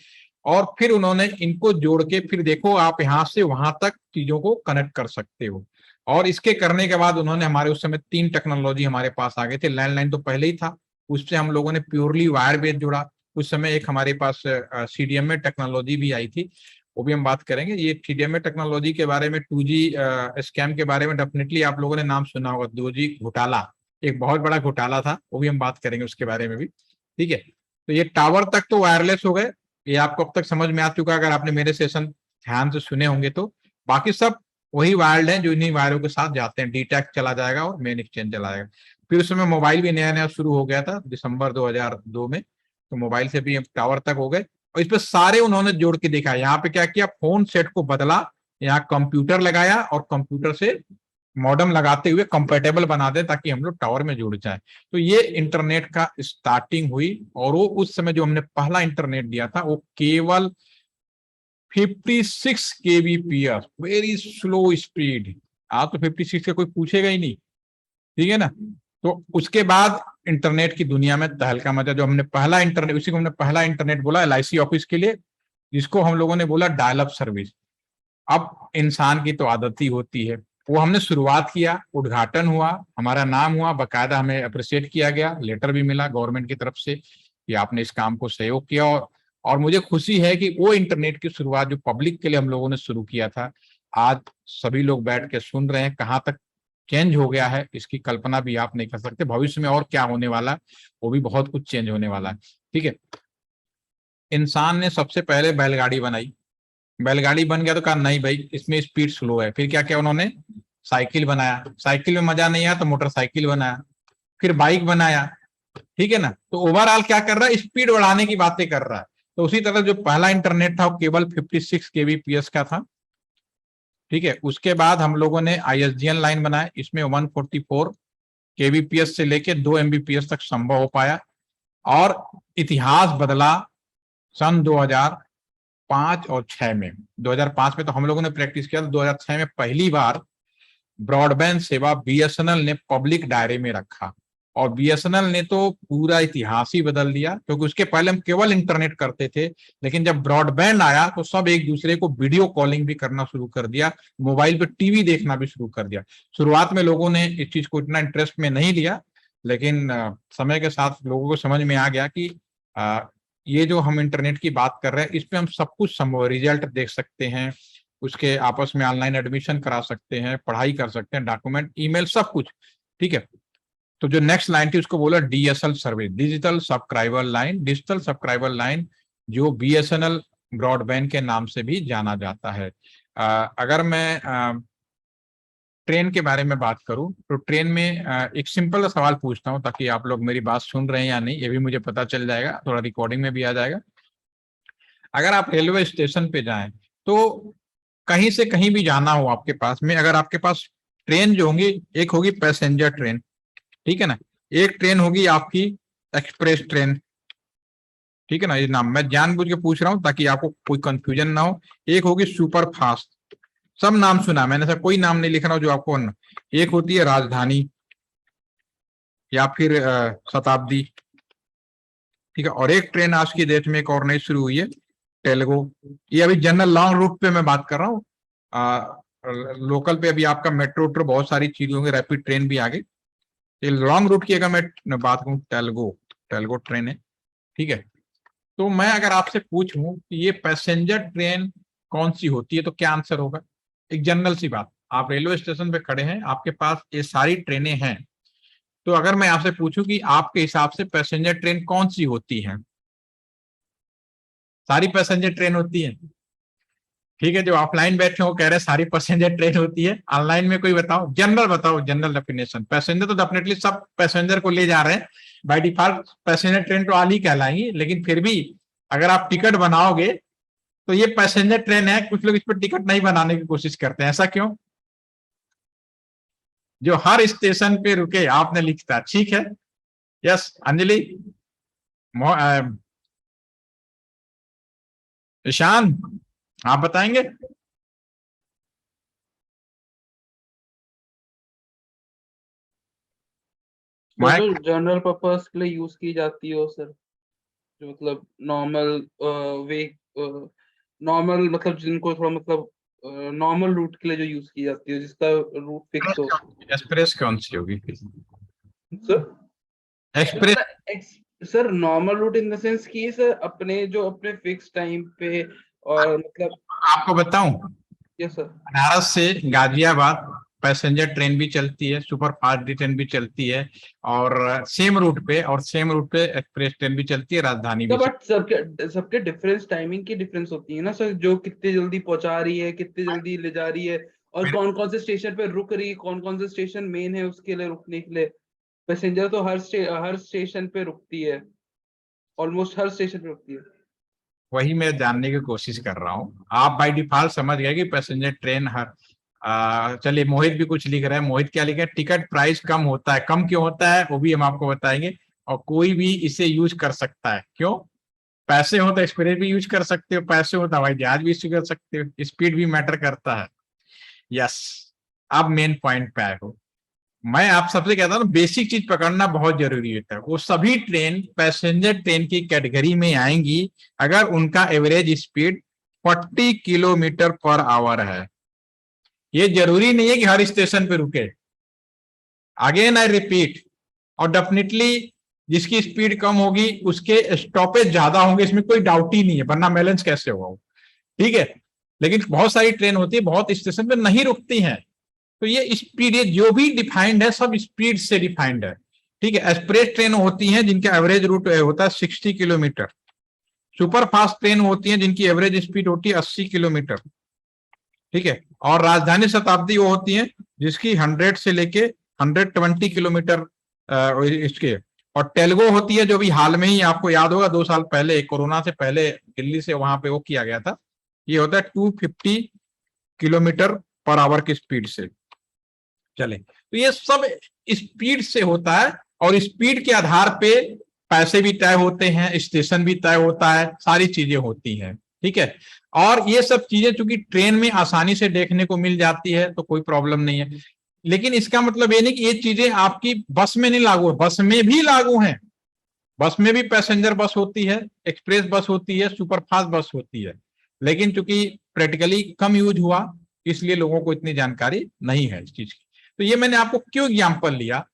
A: और फिर उन्होंने इनको जोड़ के फिर देखो आप यहाँ से वहां तक चीजों को कनेक्ट कर सकते हो। और इसके करने के बाद उन्होंने, हमारे उस समय 3 टेक्नोलॉजी हमारे पास आ गए थे। लैंडलाइन तो पहले ही था, उससे हम लोगों ने प्योरली वायर बेस्ड जोड़ा। उस समय एक हमारे पास CDMA टेक्नोलॉजी भी आई थी, वो भी हम बात करेंगे। ये CDMA टेक्नोलॉजी के बारे में, 2G स्कैम के बारे में डेफिनेटली आप लोगों ने नाम सुना होगा। 2G घोटाला एक बहुत बड़ा घोटाला था, वो भी हम बात करेंगे उसके बारे में भी। ठीक है, तो ये टावर तक तो वायरलेस हो गए, ये आपको अब तक समझ में आ चुका अगर आपने मेरे सेशन ध्यान से सुने होंगे तो। बाकी सब वही वायर्ड हैं जो इन्हीं वायरों के साथ जाते हैं। डीटैक चला जाएगा और मेन एक्सचेंज चला जाएगा। फिर उस समय मोबाइल भी नया नया शुरू हो गया था दिसंबर 2002 में, तो मोबाइल से भी टावर तक हो गए। और इस पे सारे उन्होंने जोड़ के देखा। यहाँ पे क्या किया, फोन सेट को बदला, यहाँ कंप्यूटर लगाया और कंप्यूटर से मॉडेम लगाते हुए कंपेटेबल बना दे ताकि हम लोग टावर में जुड़ जाए। तो ये इंटरनेट का स्टार्टिंग हुई। और वो उस समय जो हमने पहला इंटरनेट दिया था वो केवल 56 kbps, वेरी स्लो स्पीड। आप तो 56 का कोई पूछेगा ही नहीं, ठीक है ना। तो उसके बाद इंटरनेट की दुनिया में तहलका मचा। जो हमने पहला इंटरनेट, उसी को हमने पहला इंटरनेट बोला LIC ऑफिस के लिए, जिसको हम लोगों ने बोला डायल अप सर्विस। अब इंसान की तो आदत ही होती है, वो हमने शुरुआत किया, उद्घाटन हुआ, हमारा नाम हुआ, बाकायदा हमें अप्रिशिएट किया गया, लेटर भी मिला गवर्नमेंट की तरफ से कि आपने इस काम को सहयोग किया। और मुझे खुशी है कि वो इंटरनेट की शुरुआत जो पब्लिक के लिए हम लोगों ने शुरू किया था, आज सभी लोग बैठ के सुन रहे हैं। कहाँ तक चेंज हो गया है इसकी कल्पना भी आप नहीं कर सकते। भविष्य में और क्या होने वाला है, वो भी बहुत कुछ चेंज होने वाला है। ठीक है, इंसान ने सबसे पहले बैलगाड़ी बनाई, बैलगाड़ी बन गया तो कहा नहीं भाई इसमें स्पीड स्लो है। फिर क्या किया उन्होंने, साइकिल बनाया, साइकिल में मजा नहीं आया तो मोटरसाइकिल बनाया, फिर बाइक बनाया। ठीक है ना, तो ओवरऑल क्या कर रहा है, स्पीड बढ़ाने की बातें कर रहा है। तो उसी तरह जो पहला इंटरनेट था वो केवल 56 केबीपीएस का था। ठीक है, उसके बाद हम लोगों ने आईएसडीएन लाइन बनाया, इसमें 144 केबीपीएस से लेके 2 एमबीपीएस तक संभव हो पाया। और इतिहास बदला सन 2005 और 6 में। 2005 में तो हम लोगों ने प्रैक्टिस किया, 2006 में पहली बार ब्रॉडबैंड सेवा बीएसएनएल ने पब्लिक दायरे में रखा। और बीएसएनएल ने तो पूरा इतिहास ही बदल दिया, क्योंकि उसके पहले हम केवल इंटरनेट करते थे, लेकिन जब ब्रॉडबैंड आया तो सब एक दूसरे को वीडियो कॉलिंग भी करना शुरू कर दिया, मोबाइल पे टीवी देखना भी शुरू कर दिया। शुरुआत में लोगों ने इस चीज को इतना इंटरेस्ट में नहीं लिया, लेकिन समय के साथ लोगों को समझ में आ गया कि ये जो हम इंटरनेट की बात कर रहे हैं इस पे हम सब कुछ संभव, रिजल्ट देख सकते हैं, उसके आपस में ऑनलाइन एडमिशन करा सकते हैं, पढ़ाई कर सकते हैं, डॉक्यूमेंट, ईमेल, सब कुछ। ठीक है, तो जो नेक्स्ट लाइन थी उसको बोला DSL service, digital subscriber line. Digital subscriber line जो बीएसएनएल ब्रॉडबैंड के नाम से भी जाना जाता है। अगर मैं ट्रेन के बारे में बात करूं तो ट्रेन में एक सिंपल सा सवाल पूछता हूं, ताकि आप लोग मेरी बात सुन रहे हैं या नहीं ये भी मुझे पता चल जाएगा, थोड़ा रिकॉर्डिंग में भी आ जाएगा। अगर आप रेलवे स्टेशन पे जाएं तो कहीं से कहीं भी जाना हो आपके पास में, अगर आपके पास ट्रेन जो होंगी, एक होगी पैसेंजर ट्रेन, ठीक है ना, एक ट्रेन होगी आपकी एक्सप्रेस ट्रेन। ठीक है ना, ये नाम मैं जानबूझ के पूछ रहा हूं ताकि आपको कोई कंफ्यूजन ना हो। एक होगी सुपर फास्ट, सब नाम सुना मैंने, ऐसा कोई नाम नहीं लिख रहा हूं जो आपको न। एक होती है राजधानी या फिर शताब्दी। ठीक है, और एक ट्रेन आज की डेट में एक और नई शुरू हुई है, टेलगो। ये अभी जनरल लॉन्ग रूट पे मैं बात कर रहा हूँ। लोकल पे अभी आपका मेट्रो ट्रो बहुत सारी चीजें होंगी, रैपिड ट्रेन भी आ गई। ये लॉन्ग रूट की अगर मैं बात करूँ, टेलगो, टेलगो ट्रेन है। ठीक है, तो मैं अगर आपसे पूछूं कि ये पैसेंजर ट्रेन कौन सी होती है तो क्या आंसर होगा? एक जनरल सी बात, आप रेलवे स्टेशन पे खड़े हैं, आपके पास ये सारी ट्रेनें हैं, तो अगर मैं आपसे पूछूं कि आपके हिसाब से पैसेंजर ट्रेन कौन सी होती है? सारी पैसेंजर ट्रेन होती है। ठीक है, जो ऑफलाइन बैठे हो कह रहे हैं सारी पैसेंजर ट्रेन होती है, ऑनलाइन में कोई बताओ, जनरल बताओ, जनरल डेफिनेशन। पैसेंजर तो डेफिनेटली सब पैसेंजर को ले जा रहे हैं, बाय डिफॉल्ट पैसेंजर ट्रेन तो आली कहलाएंगी, लेकिन फिर भी अगर आप टिकट बनाओगे तो ये पैसेंजर ट्रेन है, कुछ लोग इस पर टिकट नहीं बनाने की कोशिश करते हैं, ऐसा क्यों? जो हर स्टेशन पे रुके आपने लिखता, ठीक है। यस अंजलि, ईशान, आप बताएंगे?
B: सर जो जनरल पर्पस के लिए यूज की जाती है सर, जो मतलब नॉर्मल वे, नॉर्मल मतलब जिनको थोड़ा मतलब नॉर्मल रूट के लिए जो यूज की जाती है, जिसका रूट फिक्स हो।
A: एक्सप्रेस कौन सी होगी?
B: Sir
A: express.
B: Sir normal route in the sense कि सर अपने जो अपने फिक्स टाइम पे, और मतलब।
A: आपको बताऊं,
B: यस सर।
A: बनारस से गाजियाबाद पैसेंजर ट्रेन भी चलती है, सुपर फास्ट ट्रेन भी चलती है, और सेम रूट पे, और सेम रूट पे एक्सप्रेस ट्रेन भी चलती है, राजधानी भी
B: बट सबके सबके डिफरेंस, टाइमिंग की डिफरेंस होती है ना सर, जो कितनी जल्दी पहुंचा रही है, कितनी जल्दी ले जा रही है, और
A: चलती
B: कौन कौन से स्टेशन पे रुक रही है, कौन कौन से स्टेशन मेन है उसके लिए रुकने के लिए। पैसेंजर तो हर स्टेशन पे रुकती है, ऑलमोस्ट हर स्टेशन पे रुकती है।
A: वही मैं जानने की कोशिश कर रहा हूँ। आप बाय डिफॉल्ट समझ गए कि पैसेंजर ट्रेन हर चलिए, मोहित भी कुछ लिख रहा है। मोहित क्या लिखा है? टिकट प्राइस कम होता है। कम क्यों होता है वो भी हम आपको बताएंगे, और कोई भी इसे यूज कर सकता है। क्यों? पैसे हो तो एक्सप्रेस भी यूज कर सकते हो, पैसे हो तो हवाई जहाज भी यूज कर सकते हो, स्पीड भी मैटर करता है। यस, अब मेन पॉइंट पे आए हो। मैं आप सबसे कहता हूँ बेसिक चीज पकड़ना बहुत जरूरी होता है। वो सभी ट्रेन पैसेंजर ट्रेन की कैटेगरी में आएंगी अगर उनका average speed 40 kilometre per hour है। ये जरूरी नहीं है कि हर स्टेशन पे रुके। अगेन आई रिपीट, और डेफिनेटली जिसकी स्पीड कम होगी उसके स्टॉपेज ज्यादा होंगे, इसमें कोई डाउट ही नहीं है, वरना बैलेंस कैसे होगा वो, ठीक है। लेकिन बहुत सारी ट्रेन होती है, बहुत स्टेशन पे नहीं रुकती हैं, तो ये स्पीड, ये जो भी डिफाइंड है सब स्पीड से डिफाइंड है, ठीक है। एक्सप्रेस ट्रेन होती हैं जिनका एवरेज रूट होता है 60 किलोमीटर, सुपर फास्ट ट्रेन होती हैं जिनकी एवरेज स्पीड होती है 80 किलोमीटर, ठीक है। और राजधानी शताब्दी वो होती हैं जिसकी 100 से लेके 120 किलोमीटर इसके। और टेलगो होती है जो भी हाल में ही आपको याद होगा 2 साल पहले कोरोना से पहले दिल्ली से वहां पे वो किया गया था, ये होता है 250 किलोमीटर पर आवर की स्पीड से चले। तो ये सब स्पीड से होता है, और स्पीड के आधार पे पैसे भी तय होते हैं, स्टेशन भी तय होता है, सारी चीजें होती हैं, ठीक है। और ये सब चीजें चूंकि ट्रेन में आसानी से देखने को मिल जाती है तो कोई प्रॉब्लम नहीं है, लेकिन इसका मतलब ये नहीं कि ये चीजें आपकी बस में नहीं लागू है, बस में भी लागू है। बस में भी पैसेंजर बस होती है, एक्सप्रेस बस होती है, सुपरफास्ट बस होती है, लेकिन चूंकि प्रैक्टिकली कम यूज हुआ इसलिए लोगों को इतनी जानकारी नहीं है इस चीज की। तो ये मैंने आपको क्यों एग्जाम्पल लिया,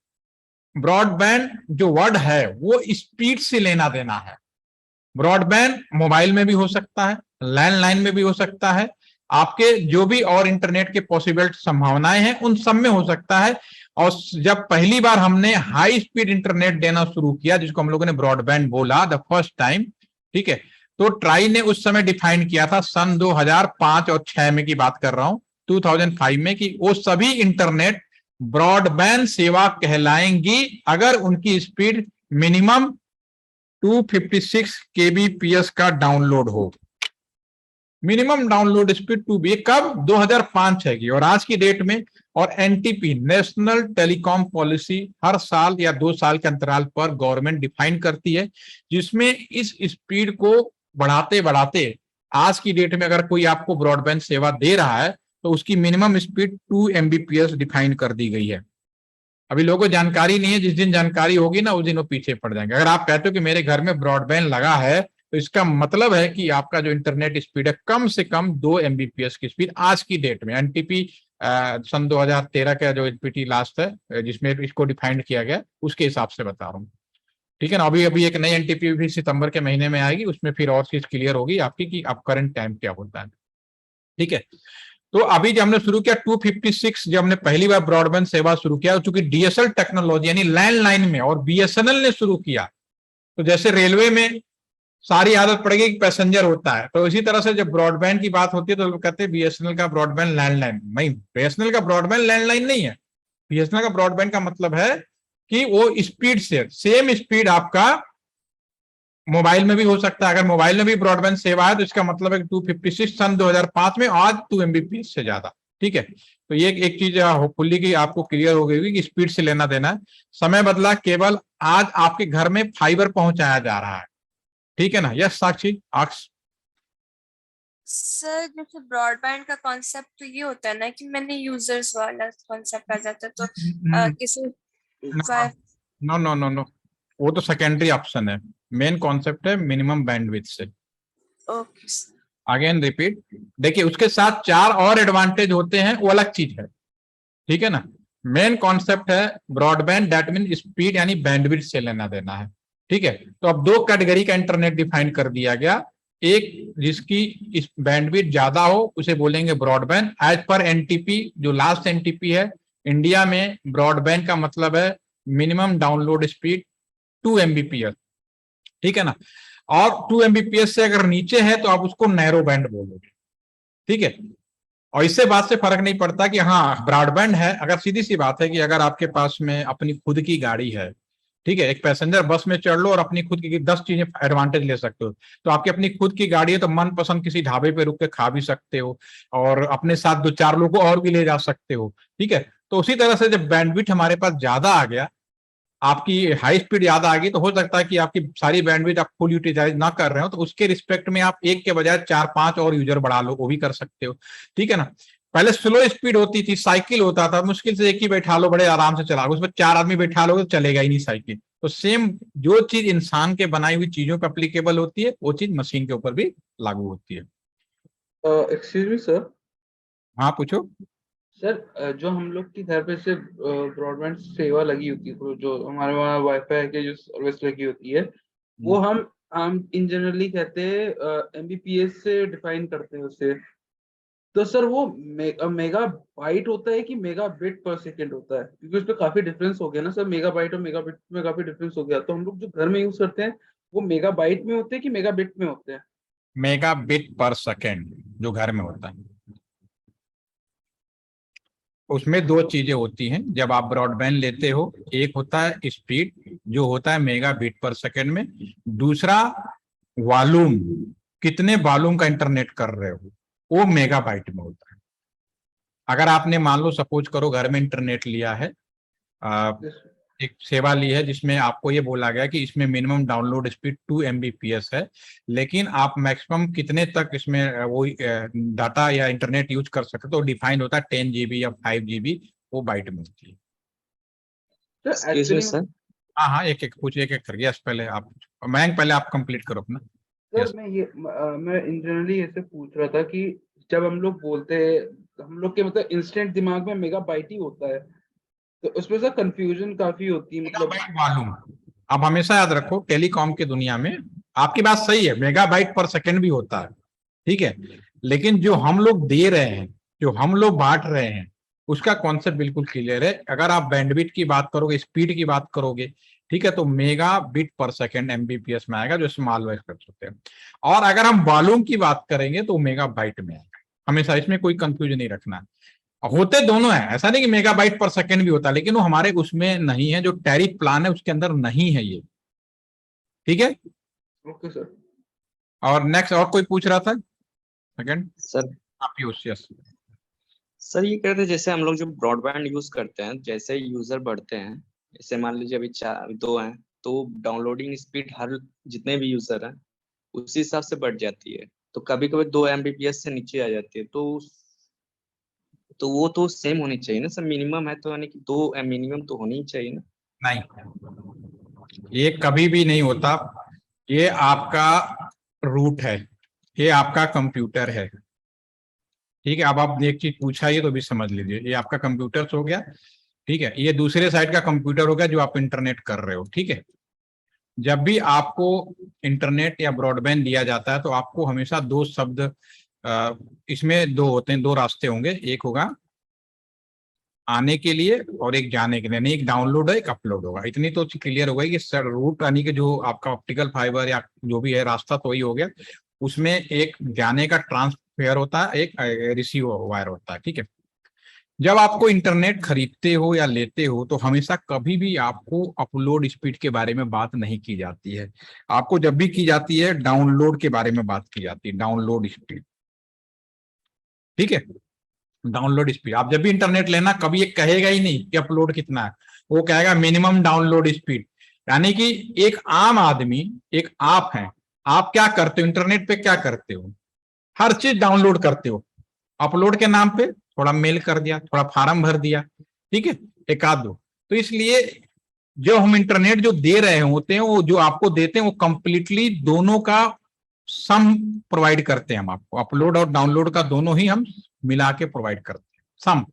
A: ब्रॉडबैंड जो वर्ड है वो स्पीड से लेना देना है। ब्रॉडबैंड मोबाइल में भी हो सकता है, लैंडलाइन में भी हो सकता है, आपके जो भी और इंटरनेट के पॉसिबल संभावनाएं हैं उन सब में हो सकता है। और जब पहली बार हमने हाई स्पीड इंटरनेट देना शुरू किया जिसको हम लोगों ने ब्रॉडबैंड बोला द फर्स्ट टाइम, ठीक है, तो ट्राई ने उस समय डिफाइन किया था सन 2005 और 6 में की बात कर रहा हूं, 2005 में, कि वो सभी इंटरनेट ब्रॉडबैंड सेवा कहलाएंगी अगर उनकी स्पीड मिनिमम 256 kbps का डाउनलोड हो। मिनिमम डाउनलोड स्पीड 2 कब 2005 है की, और आज की डेट में, और एनटीपी नेशनल टेलीकॉम पॉलिसी हर साल या 2 साल के अंतराल पर गवर्नमेंट डिफाइन करती है, जिसमें इस स्पीड को बढ़ाते बढ़ाते आज की डेट में अगर कोई आपको ब्रॉडबैंड सेवा दे रहा है तो उसकी मिनिमम स्पीड 2 Mbps डिफाइन कर दी गई है। अभी लोगों को जानकारी नहीं है, जिस दिन जानकारी होगी ना उस दिन वो पीछे पड़ जाएंगे। अगर आप कहते हो कि मेरे घर में ब्रॉडबैंड लगा है तो इसका मतलब है कि आपका जो इंटरनेट स्पीड है कम से कम 2 Mbps की स्पीड आज की डेट में, एनटीपी सन 2013 का जो एनपीटी लास्ट है जिसमें इसको डिफाइंड किया गया उसके हिसाब से बता रहा हूँ, ठीक है ना। अभी अभी एक नई एनटीपी भी सितंबर के महीने में आएगी, उसमें फिर और चीज क्लियर होगी आपकी कि अब करंट टाइम क्या होता है, ठीक है। तो अभी जब हमने शुरू किया 256, जब हमने पहली बार ब्रॉडबैंड सेवा शुरू किया, चूंकि डीएसएल टेक्नोलॉजी यानी लैंडलाइन में और बीएसएनएल ने शुरू किया, तो जैसे रेलवे में सारी आदत पड़ गई कि पैसेंजर होता है, तो इसी तरह से जब ब्रॉडबैंड की बात होती है तो लोग कहते हैं बीएसएनएल का ब्रॉडबैंड लैंडलाइन। नहीं, बीएसएनएल का ब्रॉडबैंड लैंडलाइन नहीं है। बीएसएनएल का ब्रॉडबैंड का मतलब है कि वो स्पीड से सेम स्पीड आपका मोबाइल में भी हो सकता है। अगर मोबाइल में भी ब्रॉडबैंड सेवा है तो इसका मतलब है कि 256 सन 2005 में, आज 2 Mbps से ज्यादा, ठीक है। तो ये एक चीज होपफुली की आपको क्लियर हो गई कि स्पीड से लेना देना है। समय बदला, केवल आज आपके घर में फाइबर पहुंचाया जा रहा है, ठीक है ना। यस साक्षी आक्स।
C: सर जैसे ब्रॉडबैंड का कॉन्सेप्ट तो ये होता है ना कि मैंने यूजर्स वाला कॉन्सेप्ट आ जाता है, तो किसी
A: नो नो नो नो, वो तो सेकेंडरी ऑप्शन है, मेन कॉन्सेप्ट है मिनिमम बैंडविड्थ से।
C: ओके
A: अगेन रिपीट, देखिए उसके साथ 4 और एडवांटेज होते हैं, वो अलग चीज है, ठीक है ना। मेन कॉन्सेप्ट है ब्रॉडबैंड, दैट मीन स्पीड यानी बैंडविड्थ से लेना देना है, ठीक है। तो अब 2 कैटेगरी का इंटरनेट डिफाइन कर दिया गया, एक जिसकी बैंडविड्थ ज्यादा हो उसे बोलेंगे ब्रॉडबैंड। एज पर एनटीपी, जो लास्ट एनटीपी है इंडिया में, ब्रॉडबैंड का मतलब है मिनिमम डाउनलोड स्पीड 2 Mbps, ठीक है ना। और 2 Mbps से अगर नीचे है तो आप उसको नैरो बैंड बोलोगे, ठीक है। और इससे बात से फर्क नहीं पड़ता कि हाँ ब्रॉडबैंड है, अगर सीधी सी बात है कि अगर आपके पास में अपनी खुद की गाड़ी है, ठीक है, एक पैसेंजर बस में चढ़ लो और अपनी खुद की 10 चीजें एडवांटेज ले सकते हो। तो आपकी अपनी खुद की गाड़ी है तो मन पसंद किसी ढाबे पे रुक के खा भी सकते हो, और अपने साथ 2-4 लोगों को और भी ले जा सकते हो, ठीक है। तो उसी तरह से जब बैंडविड्थ हमारे पास ज्यादा आ गया, आपकी हाई स्पीड ज्यादा आ गई, तो हो सकता है कि आपकी सारी बैंडविड्थ आप फुल यूटिलाइज ना कर रहे हो, तो उसके रिस्पेक्ट में आप एक के बजाय 4-5 और यूजर बढ़ा लो, वो भी कर सकते हो, ठीक है ना। पहले स्लो स्पीड होती थी, साइकिल होता था, मुश्किल से एक ही बैठा लो, बड़े आराम से चला, उसमें 4 आदमी बैठा लो तो चलेगा ही नहीं साइकिल। तो सेम जो चीज इंसान के बनाई हुई चीजों पर अप्लीकेबल होती है वो चीज मशीन के ऊपर भी लागू होती है।
B: Excuse me sir.
A: हाँ पूछो।
B: सर जो हम लोग की घर पे से ब्रॉडबैंड सेवा लगी होती है, तो जो हमारे वहाँ वाईफाई की जो सर्विस लगी होती है, वो हम इन जनरली कहते हैं एमबीपीएस से डिफाइन करते हैं उसे। तो सर वो मेगा बाइट होता है कि मेगा बिट पर सेकेंड होता है? क्योंकि उसमें काफी डिफरेंस हो गया ना सर, मेगा बाइट और मेगा बिट में काफी डिफरेंस हो गया। तो हम लोग जो घर में यूज करते हैं वो मेगा बाइट में होते हैं कि मेगा बिट में होते हैं?
A: मेगा बिट पर सेकेंड जो घर में होता है, उसमें दो चीजें होती हैं जब आप ब्रॉडबैंड लेते हो। एक होता है स्पीड जो होता है मेगा बिट पर सेकेंड में, दूसरा वॉल्यूम, कितने वॉल्यूम का इंटरनेट कर रहे हो, वो मेगाबाइट में होता है। अगर आपने मान लो सपोज करो घर में इंटरनेट लिया है,
B: Yes, sir.
A: एक सेवा ली है जिसमें आपको ये बोला गया कि इसमें मिनिमम डाउनलोड स्पीड 2 Mbps है, लेकिन आप मैक्सिमम कितने तक इसमें वो डाटा या इंटरनेट यूज कर सकते हो, तो डिफाइन होता है 10 GB या 5 GB, वो बाइट में होती है।
B: Sir
D: excuse me
B: actually
D: sir.
A: हाँ हाँ, एक एक पूछिए, एक एक करके। यस, पहले आप, मयंक पहले आप कंप्लीट करो अपना।
B: सर
A: यस,
B: मैं इन जनरली ऐसे पूछ रहा था कि जब हम लोग बोलते हैं, हम लोग के मतलब इंस्टेंट दिमाग में मेगा बाइट ही होता है, तो उसमें सर कंफ्यूजन काफी होती है मतलब।
A: Megabyte volume. आप हमेशा याद रखो टेलीकॉम की दुनिया में आपकी बात सही है, मेगाबाइट पर सेकंड भी होता है, ठीक है, लेकिन जो हम लोग दे रहे हैं, जो हम लोग बांट रहे हैं, उसका कॉन्सेप्ट बिल्कुल क्लियर है। अगर आप बैंडविड्थ की बात करोगे, स्पीड की बात करोगे, ठीक है, तो मेगा बिट पर सेकंड एमबीपीएस में आएगा, जो स्मॉल वॉइस कर सकते हैं। और अगर हम वॉल्यूम की बात करेंगे तो मेगा बाइट में आएगा। हमेशा इसमें कोई कंफ्यूजन नहीं रखना। होते दोनों है, ऐसा नहीं कि मेगाबाइट पर सेकंड भी होता है, लेकिन वो हमारे उसमें नहीं है, जो टैरिफ प्लान है उसके अंदर नहीं है ये, ठीक है।
B: Okay sir.
A: और नेक्स्ट और कोई पूछ रहा था? सेकंड
D: सर
A: आप यूज। यस,
D: सर ये कहते हैं जैसे हम लोग जो ब्रॉडबैंड यूज करते हैं, जैसे यूजर बढ़ते हैं, जैसे मान लीजिए अभी 2 हैं, तो डाउनलोडिंग स्पीड हर जितने भी यूजर हैं उसी हिसाब से बढ़ जाती है। तो कभी कभी 2 Mbps से नीचे आ जाती है, तो वो तो सेम होनी चाहिए ना सर, मिनिमम है तो, यानी कि 2 मिनिमम तो होनी ही चाहिए ना।
A: नहीं, ये कभी भी नहीं होता। ये आपका रूट है, ये आपका कंप्यूटर है, ठीक है। अब आप एक चीज पूछा ये तो भी समझ लीजिए, ये आपका कंप्यूटर हो गया, ठीक है, ये दूसरे साइड का कंप्यूटर हो गया जो आप इंटरनेट कर रहे हो, ठीक है। जब भी आपको इंटरनेट या ब्रॉडबैंड दिया जाता है तो आपको हमेशा दो शब्द, इसमें दो होते हैं, दो रास्ते होंगे, एक होगा आने के लिए और एक जाने के लिए, नहीं एक डाउनलोड है एक अपलोड होगा। इतनी तो क्लियर हो गई कि सर रूट यानी कि जो आपका ऑप्टिकल फाइबर या जो भी है रास्ता तो वही हो गया, उसमें एक जाने का ट्रांसफेयर होता है, एक रिसीव वायर होता है, ठीक है। जब आपको इंटरनेट खरीदते हो या लेते हो तो हमेशा कभी भी आपको अपलोड स्पीड के बारे में बात नहीं की जाती है। आपको जब भी की जाती है डाउनलोड के बारे में बात की जाती है, डाउनलोड स्पीड, ठीक है। डाउनलोड स्पीड, आप जब भी इंटरनेट लेना कभी ये कहेगा ही नहीं कि अपलोड कितना है, वो कहेगा मिनिमम डाउनलोड स्पीड। यानी कि एक आम आदमी, एक आप हैं, आप क्या करते हो इंटरनेट पे, क्या करते हो, हर चीज डाउनलोड करते हो। अपलोड के नाम पे थोड़ा मेल कर दिया, थोड़ा फार्म भर दिया, ठीक है, एक आध दो। तो इसलिए जो हम इंटरनेट जो दे रहे होते हैं, वो जो आपको देते हैं वो कंप्लीटली दोनों का सम प्रोवाइड करते हैं हम आपको। अपलोड और डाउनलोड का दोनों ही हम मिला के प्रोवाइड करते हैं, सम।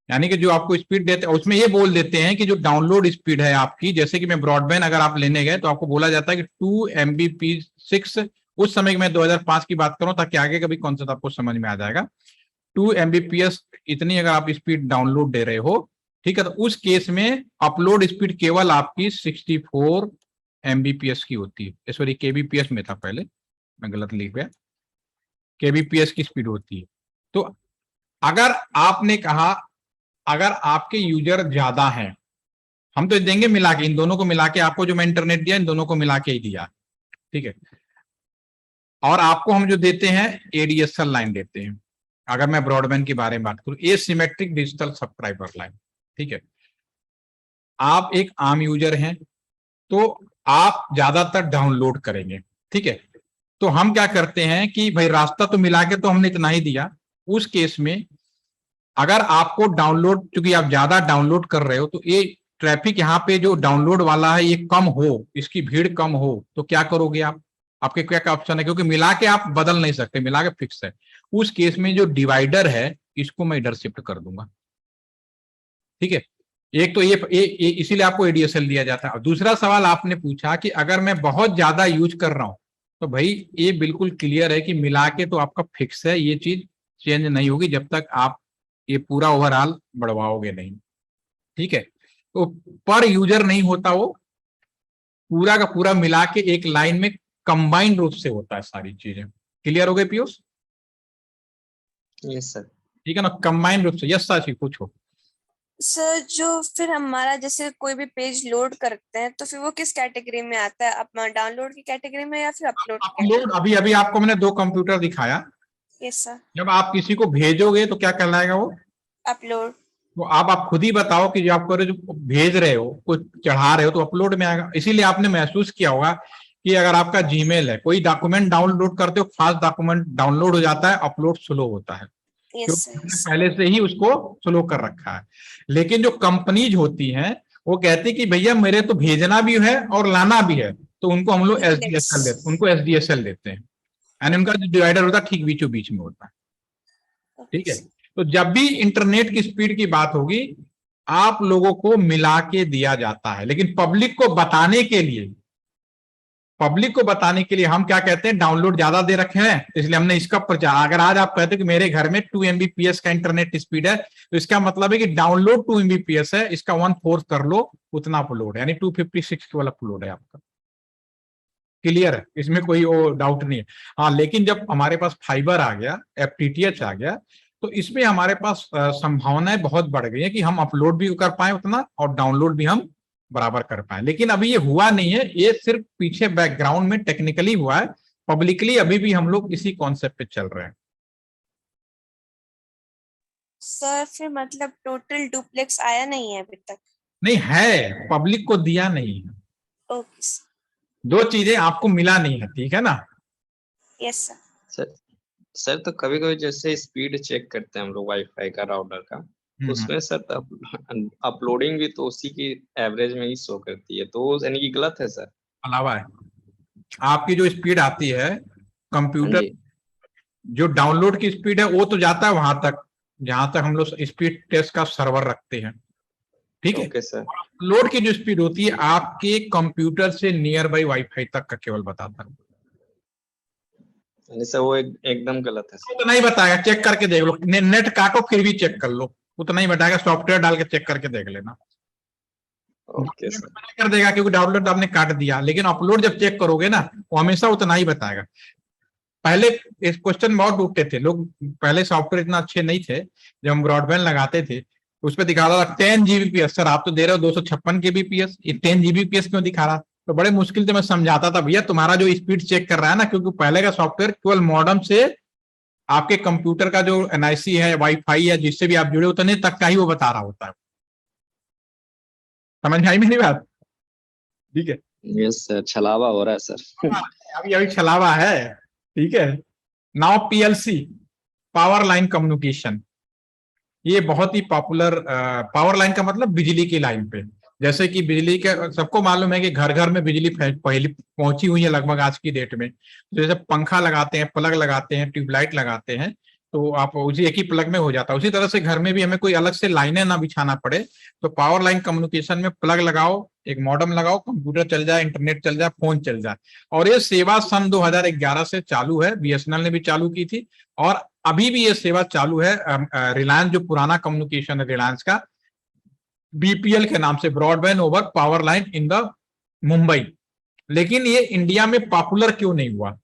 A: यानी कि जो आपको स्पीड देते हैं उसमें ये बोल देते हैं कि जो डाउनलोड स्पीड है आपकी, जैसे कि मैं ब्रॉडबैंड अगर आप लेने गए तो आपको बोला जाता है कि 2 Mbps, उस समय में 2005 की बात करूं ताकि आगे का भी कॉन्सेप्ट आपको समझ में आ जाएगा। 2 Mbps इतनी अगर आप स्पीड डाउनलोड दे रहे हो, ठीक है, तो उस केस में अपलोड स्पीड केवल आपकी 64 Mbps की होती है। सॉरी, kbps में था पहले, मैं गलत लिख गया, kbps की स्पीड होती है। तो अगर आपने कहा अगर आपके यूजर ज्यादा हैं, हम तो देंगे मिला के, इन दोनों को मिला के आपको जो मैं इंटरनेट दिया इन दोनों को मिला के ही दिया, ठीक है। और आपको हम जो देते हैं एडीएसएल लाइन देते हैं। अगर मैं ब्रॉडबैंड के बारे में बात करूं, एसिमेट्रिक डिजिटल सब्सक्राइबर लाइन, ठीक है। आप एक आम यूजर हैं तो आप ज्यादातर डाउनलोड करेंगे, ठीक है। तो हम क्या करते हैं कि भाई रास्ता तो मिला के तो हमने इतना ही दिया, उस केस में अगर आपको डाउनलोड, क्योंकि आप ज्यादा डाउनलोड कर रहे हो तो ये ट्रैफिक यहाँ पे जो डाउनलोड वाला है ये कम हो, इसकी भीड़ कम हो, तो क्या करोगे आप, आपके क्या ऑप्शन है, क्योंकि मिला के आप बदल नहीं सकते, मिला के फिक्स है। उस केस में जो डिवाइडर है इसको मैं इधर शिफ्ट कर दूंगा। ठीक है, एक तो ये इसीलिए आपको एडीएसएल दिया जाता है। और दूसरा सवाल आपने पूछा कि अगर मैं बहुत ज्यादा यूज कर रहा हूं, तो भाई ये बिल्कुल क्लियर है कि मिला के तो आपका फिक्स है, ये चीज चेंज नहीं होगी जब तक आप ये पूरा ओवरऑल बढ़वाओगे नहीं। ठीक है, तो पर यूजर नहीं होता, वो पूरा का पूरा मिला के एक लाइन में कंबाइंड रूप से होता है सारी चीजें। क्लियर हो गए पीयूष?
D: Yes sir.
A: ठीक है ना, कंबाइंड रूप से। यस साची पूछो।
C: सर जो फिर हमारा जैसे कोई भी पेज लोड करते हैं तो फिर वो किस कैटेगरी में आता है, अपना डाउनलोड की कैटेगरी में या फिर अपलोड?
A: अपलोड, अभी अभी आपको मैंने 2 कंप्यूटर दिखाया।
C: Yes sir.
A: जब आप किसी को भेजोगे तो क्या कहलाएगा वो?
C: अपलोड।
A: तो आप खुद ही बताओ कि जो आप जो भेज रहे हो, कुछ चढ़ा रहे हो, तो अपलोड में आएगा। इसीलिए आपने महसूस किया होगा कि अगर आपका जीमेल है, कोई डॉक्यूमेंट डाउनलोड करते हो, फास्ट डॉक्यूमेंट डाउनलोड हो जाता है, अपलोड स्लो होता है,
C: यस
A: क्योंकि
C: सर।
A: पहले से ही उसको स्लो कर रखा है। लेकिन जो कंपनीज होती हैं वो कहती कि भैया मेरे तो भेजना भी है और लाना भी है, तो उनको हम लोग एसडीएसएल देते, उनको एसडीएसएल देते हैं। एंड उनका जो डिवाइडर होता है ठीक बीचों बीच में होता है। ठीक है, तो जब भी इंटरनेट की स्पीड की बात होगी, आप लोगों को मिला के दिया जाता है, लेकिन पब्लिक को बताने के लिए हम क्या कहते हैं, डाउनलोड ज्यादा दे रखे हैं, इसलिए हमने इसका प्रचार। अगर आज आप कहते हैं कि मेरे घर में 2 MBPS का इंटरनेट स्पीड है, तो इसका मतलब है कि डाउनलोड 2 MBPS है, इसका 1/4 कर लो, उतना अपलोड, यानी 256 वाला अपलोड है आपका। क्लियर है, इसमें कोई वो डाउट नहीं है। हाँ, लेकिन जब हमारे पास फाइबर आ गया, FTTH आ गया, तो इसमें हमारे पास संभावनाएं बहुत बढ़ गई है कि हम अपलोड भी कर पाए उतना और डाउनलोड भी हम बराबर कर पाए। लेकिन अभी ये हुआ नहीं है, ये सिर्फ पीछे बैकग्राउंड में टेक्निकली हुआ है। पब्लिकली अभी भी हम लोग इसी कॉन्सेप्ट पे चल रहे हैं।
C: सर फिर मतलब टोटल डुप्लेक्स आया नहीं है अभी तक?
A: नहीं है, पब्लिक को दिया नहीं है।
C: Okay sir.
A: 2 चीजें आपको मिला नहीं है, ठीक है ना?
C: Yes sir.
D: सर तो कभी कभी जैसे स्पीड चेक करते हैं हम लोग वाईफाई का, राउटर का, तो उसमें सर अपलोडिंग भी तो उसी की एवरेज में ही शो करती है, तो यानी कि गलत है सर?
A: अलावा है, आपकी जो स्पीड आती है कंप्यूटर, जो डाउनलोड की स्पीड है वो तो जाता है वहां तक जहां तक हम लोग स्पीड टेस्ट का सर्वर रखते हैं। ठीक है,
D: ओके सर।
A: अपलोड की जो स्पीड होती है आपके कंप्यूटर से नियर बाई वाईफाई तक का केवल बताता है।
D: यानी सर वो एकदम गलत है सर?
A: उतना ही बताएगा, चेक करके देख लो, नेट काटो फिर भी चेक कर लो, उतना ही बताएगा। सॉफ्टवेयर डाल के चेक करके देख लेना।
D: Okay sir.
A: कर देगा क्योंकि डाउनलोड आपने काट दिया, लेकिन अपलोड जब चेक करोगे ना, वो हमेशा उतना ही बताएगा। पहले इस क्वेश्चन बहुत उठते थे लोग, पहले सॉफ्टवेयर इतना अच्छे नहीं थे, जब हम ब्रॉडबैंड लगाते थे उस पर दिखा रहा था 10 Gbps। सर आप तो दे रहे हो 256 Kbps, ये 10 Gbps क्यों दिखा रहा? तो बड़े मुश्किल से मैं समझाता था, भैया तुम्हारा जो स्पीड चेक कर रहा है ना, क्योंकि पहले का सॉफ्टवेयर केवल मॉडेम से आपके कंप्यूटर का जो NIC है, वाईफाई है, जिससे भी आप जुड़े उतने तक का ही वो बता रहा होता है। समझ आई मेरी बात? ठीक है,
D: यस सर, छलावा हो रहा है सर।
A: अभी अभी छलावा है। ठीक है, now PLC, power line communication, ये बहुत ही पॉपुलर। पावर लाइन का मतलब बिजली की लाइन पे, जैसे कि बिजली के सबको मालूम है कि घर घर में बिजली पहली पहुंची हुई है लगभग आज की डेट में। तो जैसे पंखा लगाते हैं, प्लग लगाते हैं, ट्यूबलाइट लगाते हैं, तो आप उसी एक ही प्लग में हो जाता है। उसी तरह से घर में भी हमें कोई अलग से लाइनें ना बिछाना पड़े, तो पावर लाइन कम्युनिकेशन में प्लग लगाओ, एक मॉडेम लगाओ, कंप्यूटर चल जाए, इंटरनेट चल जाए, फोन चल जाए। और ये सेवा सन 2011 से चालू है, BSNL ने भी चालू की थी और अभी भी ये सेवा चालू है। रिलायंस, जो पुराना कम्युनिकेशन है रिलायंस का, BPL के नाम से, broadband over power line in the Mumbai. लेकिन ये इंडिया में पॉपुलर क्यों नहीं हुआ?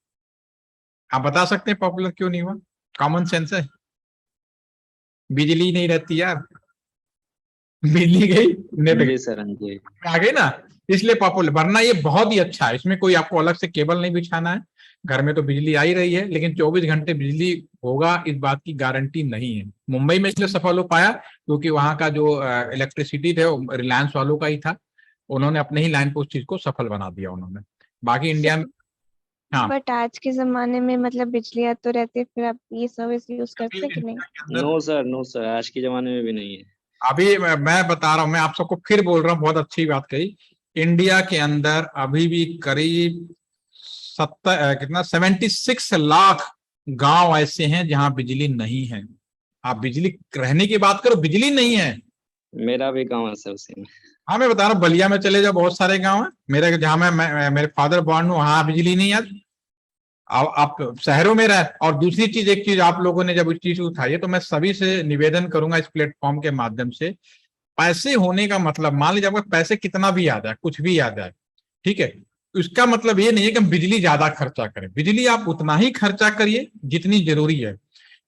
A: आप बता सकते हैं पॉपुलर क्यों नहीं हुआ? कॉमन सेंस है, बिजली नहीं रहती यार, बिजली गई, नेट
D: सर
A: आ गई ना, इसलिए पॉपुलर। वरना ये बहुत ही अच्छा है, इसमें कोई आपको अलग से केबल नहीं बिछाना है, घर में तो बिजली आ ही रही है, लेकिन 24 घंटे बिजली होगा इस बात की गारंटी नहीं है। मुंबई में इसलिए सफल हो पाया क्योंकि वहां का जो इलेक्ट्रिसिटी थे वो रिलायंस वालों का ही था, उन्होंने अपने ही लाइन पे उस चीज को सफल बना दिया उन्होंने। बाकी इंडिया में हाँ,
E: बट आज के जमाने में मतलब बिजलियां तो रहती है, फिर आप ये सर्विस यूज करते हैं कि नहीं?
D: नो सर, आज के जमाने में भी नहीं है।
A: अभी मैं बता रहा हूँ, मैं आप सबको फिर बोल रहा हूँ, बहुत अच्छी बात कही। इंडिया के अंदर अभी भी करीब 76 लाख गांव ऐसे हैं जहां बिजली नहीं है। आप बिजली रहने की बात करो, बिजली नहीं है।
D: मेरा भी गाँव है सर उसी में।
A: हाँ मैं बता रहा हूँ, बलिया में चले जाओ, बहुत सारे गांव हैं मेरे, जहाँ मैं मेरे फादर बॉर्न हूँ, वहां बिजली नहीं है। आप शहरों में रह, और दूसरी चीज, एक चीज आप लोगों ने जब इस चीज को उठाई है, तो मैं सभी से निवेदन करूंगा इस प्लेटफॉर्म के माध्यम से, पैसे होने का मतलब, मान लीजिए आपका पैसे कितना भी आ जाए, कुछ भी आ जाए, ठीक है, उसका मतलब ये नहीं है कि हम बिजली ज्यादा खर्चा करें। बिजली आप उतना ही खर्चा करिए जितनी जरूरी है।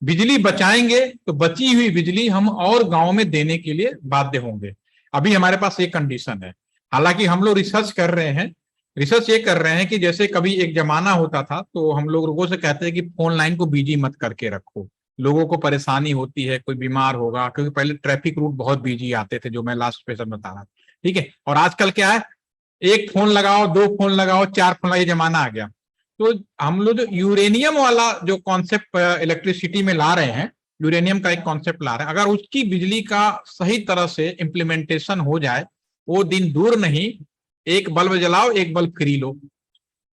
A: बिजली बचाएंगे तो बची हुई बिजली हम और गांव में देने के लिए बाध्य होंगे। अभी हमारे पास एक कंडीशन है, हालांकि हम लोग रिसर्च कर रहे हैं, रिसर्च ये कर रहे हैं कि जैसे कभी एक जमाना होता था तो हम लोग लोगों से कहते हैं कि फोन लाइन को बिजी मत करके रखो, लोगों को परेशानी होती है, कोई बीमार होगा, क्योंकि पहले ट्रैफिक रूट बहुत बिजी आते थे, जो मैं लास्ट पेशर में बता रहा था, ठीक है। और आजकल क्या है, एक फोन लगाओ, दो फोन लगाओ, चार फोन लगाओ, ये जमाना आ गया। तो हम लोग जो यूरेनियम वाला जो कॉन्सेप्ट इलेक्ट्रिसिटी में ला रहे हैं, यूरेनियम का एक कॉन्सेप्ट ला रहे हैं, अगर उसकी बिजली का सही तरह से इम्प्लीमेंटेशन हो जाए, वो दिन दूर नहीं, एक बल्ब जलाओ एक बल्ब फ्री लो,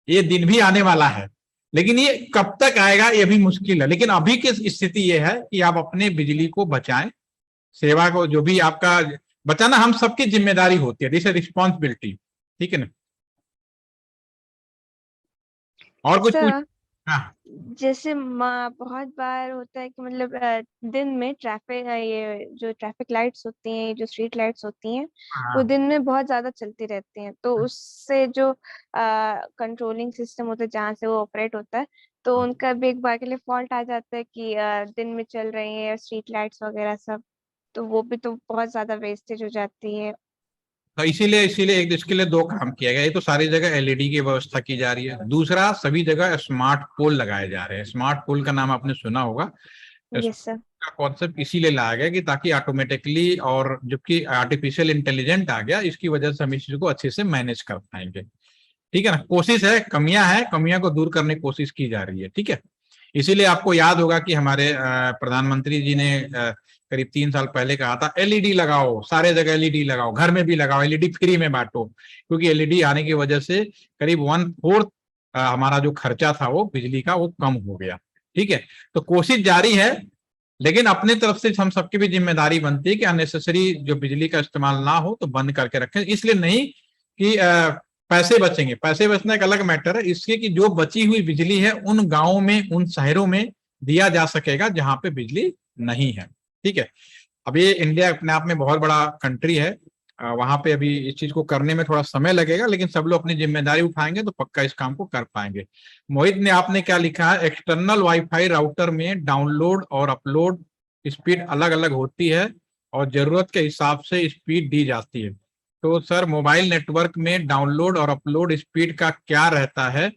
A: ये दिन भी आने वाला है। लेकिन ये कब तक आएगा ये भी मुश्किल है। लेकिन अभी की स्थिति ये है कि आप अपने बिजली को बचाएं, सेवा को, जो भी आपका बचाना हम सबकी जिम्मेदारी होती है, दिस है रिस्पॉन्सिबिलिटी, ठीक है ना। और कुछ पूछ?
E: सर
A: हाँ
E: जैसे बहुत बार होता है कि मतलब दिन में ट्रैफिक, ये जो ट्रैफिक लाइट्स होती हैं, ये जो स्ट्रीट लाइट्स होती हैं, वो
A: हाँ
E: दिन में बहुत ज्यादा चलती रहती हैं, तो उससे जो कंट्रोलिंग सिस्टम होता है जहाँ से वो ऑपरेट होता है, तो उनका भी एक बार के लिए फॉल्ट आ जाता है कि दिन में चल रही है स्ट्रीट लाइट्स वगैरह सब, तो वो भी तो बहुत ज्यादा वेस्टेज हो जाती है।
A: तो इसीलिए इसीलिए एक इसके लिए दो काम किया गया। एक तो सारी जगह एलईडी की व्यवस्था की जा रही है, दूसरा सभी जगह स्मार्ट पोल लगाए जा रहे हैं। स्मार्ट पोल का नाम आपने सुना होगा।
E: Yes sir.
A: का कॉन्सेप्ट इसीलिए लाया गया कि ताकि ऑटोमेटिकली, और जबकि आर्टिफिशियल इंटेलिजेंट आ गया, इसकी वजह से हम इस चीज को अच्छे से मैनेज कर पाएंगे, ठीक है ना। कोशिश है, कमियां हैं, कमियां को दूर करने की कोशिश की जा रही है, ठीक है। इसीलिए आपको याद होगा कि हमारे प्रधानमंत्री जी ने करीब 3 साल पहले कहा था, एलईडी लगाओ, सारे जगह एलईडी लगाओ, घर में भी लगाओ, एलईडी फ्री में बांटो, क्योंकि एलईडी आने की वजह से करीब 1/4 हमारा जो खर्चा था वो बिजली का, वो कम हो गया, ठीक है। तो कोशिश जारी है, लेकिन अपने तरफ से हम सबकी भी जिम्मेदारी बनती है कि अननेसेसरी जो बिजली का इस्तेमाल ना हो तो बंद करके रखें। इसलिए नहीं कि पैसे बचेंगे, पैसे बचना एक अलग मैटर है, इसके कि जो बची हुई बिजली है उन गांवों में, उन शहरों में दिया जा सकेगा जहां पे बिजली नहीं है, ठीक है। अब ये इंडिया अपने आप में बहुत बड़ा कंट्री है, वहां पे अभी इस चीज को करने में थोड़ा समय लगेगा, लेकिन सब लोग अपनी जिम्मेदारी उठाएंगे तो पक्का इस काम को कर पाएंगे। मोहित ने आपने क्या लिखा है, एक्सटर्नल वाईफाई राउटर में डाउनलोड और अपलोड स्पीड अलग अलग होती है और जरूरत के हिसाब से स्पीड दी जाती है। तो सर मोबाइल नेटवर्क में डाउनलोड और अपलोड स्पीड का क्या रहता है,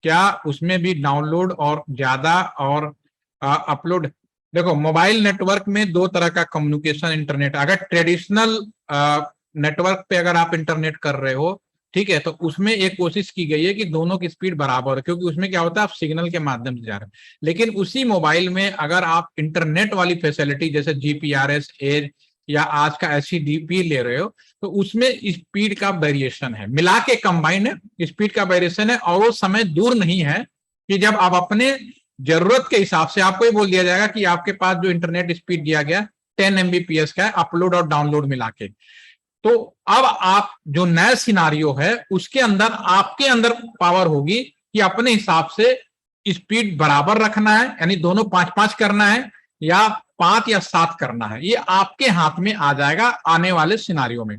A: क्या उसमें भी डाउनलोड और ज्यादा और अपलोड? देखो मोबाइल नेटवर्क में दो तरह का कम्युनिकेशन इंटरनेट, अगर ट्रेडिशनल नेटवर्क पे अगर आप इंटरनेट कर रहे हो, ठीक है, तो उसमें एक कोशिश की गई है कि दोनों की स्पीड बराबर है, क्योंकि उसमें क्या होता है, आप सिग्नल के माध्यम से जा रहे हैं। लेकिन उसी मोबाइल में अगर आप इंटरनेट वाली फैसिलिटी जैसे जीपीआरएस, एज या आज का एससीडीपी ले रहे हो, तो उसमें स्पीड का वेरिएशन है, मिला के कंबाइंड है, स्पीड का वेरिएशन है। और वो समय दूर नहीं है कि जब आप अपने जरूरत के हिसाब से, आपको ये बोल दिया जाएगा कि आपके पास जो इंटरनेट स्पीड दिया गया 10 MBPS का है, अपलोड और डाउनलोड मिला के। तो अब आप जो नया सिनारियो है उसके अंदर आपके अंदर पावर होगी कि अपने हिसाब से स्पीड बराबर रखना है, यानी दोनों 5-5 करना है या 5 या 7 करना है, ये आपके हाथ में आ जाएगा आने वाले सिनारियो में,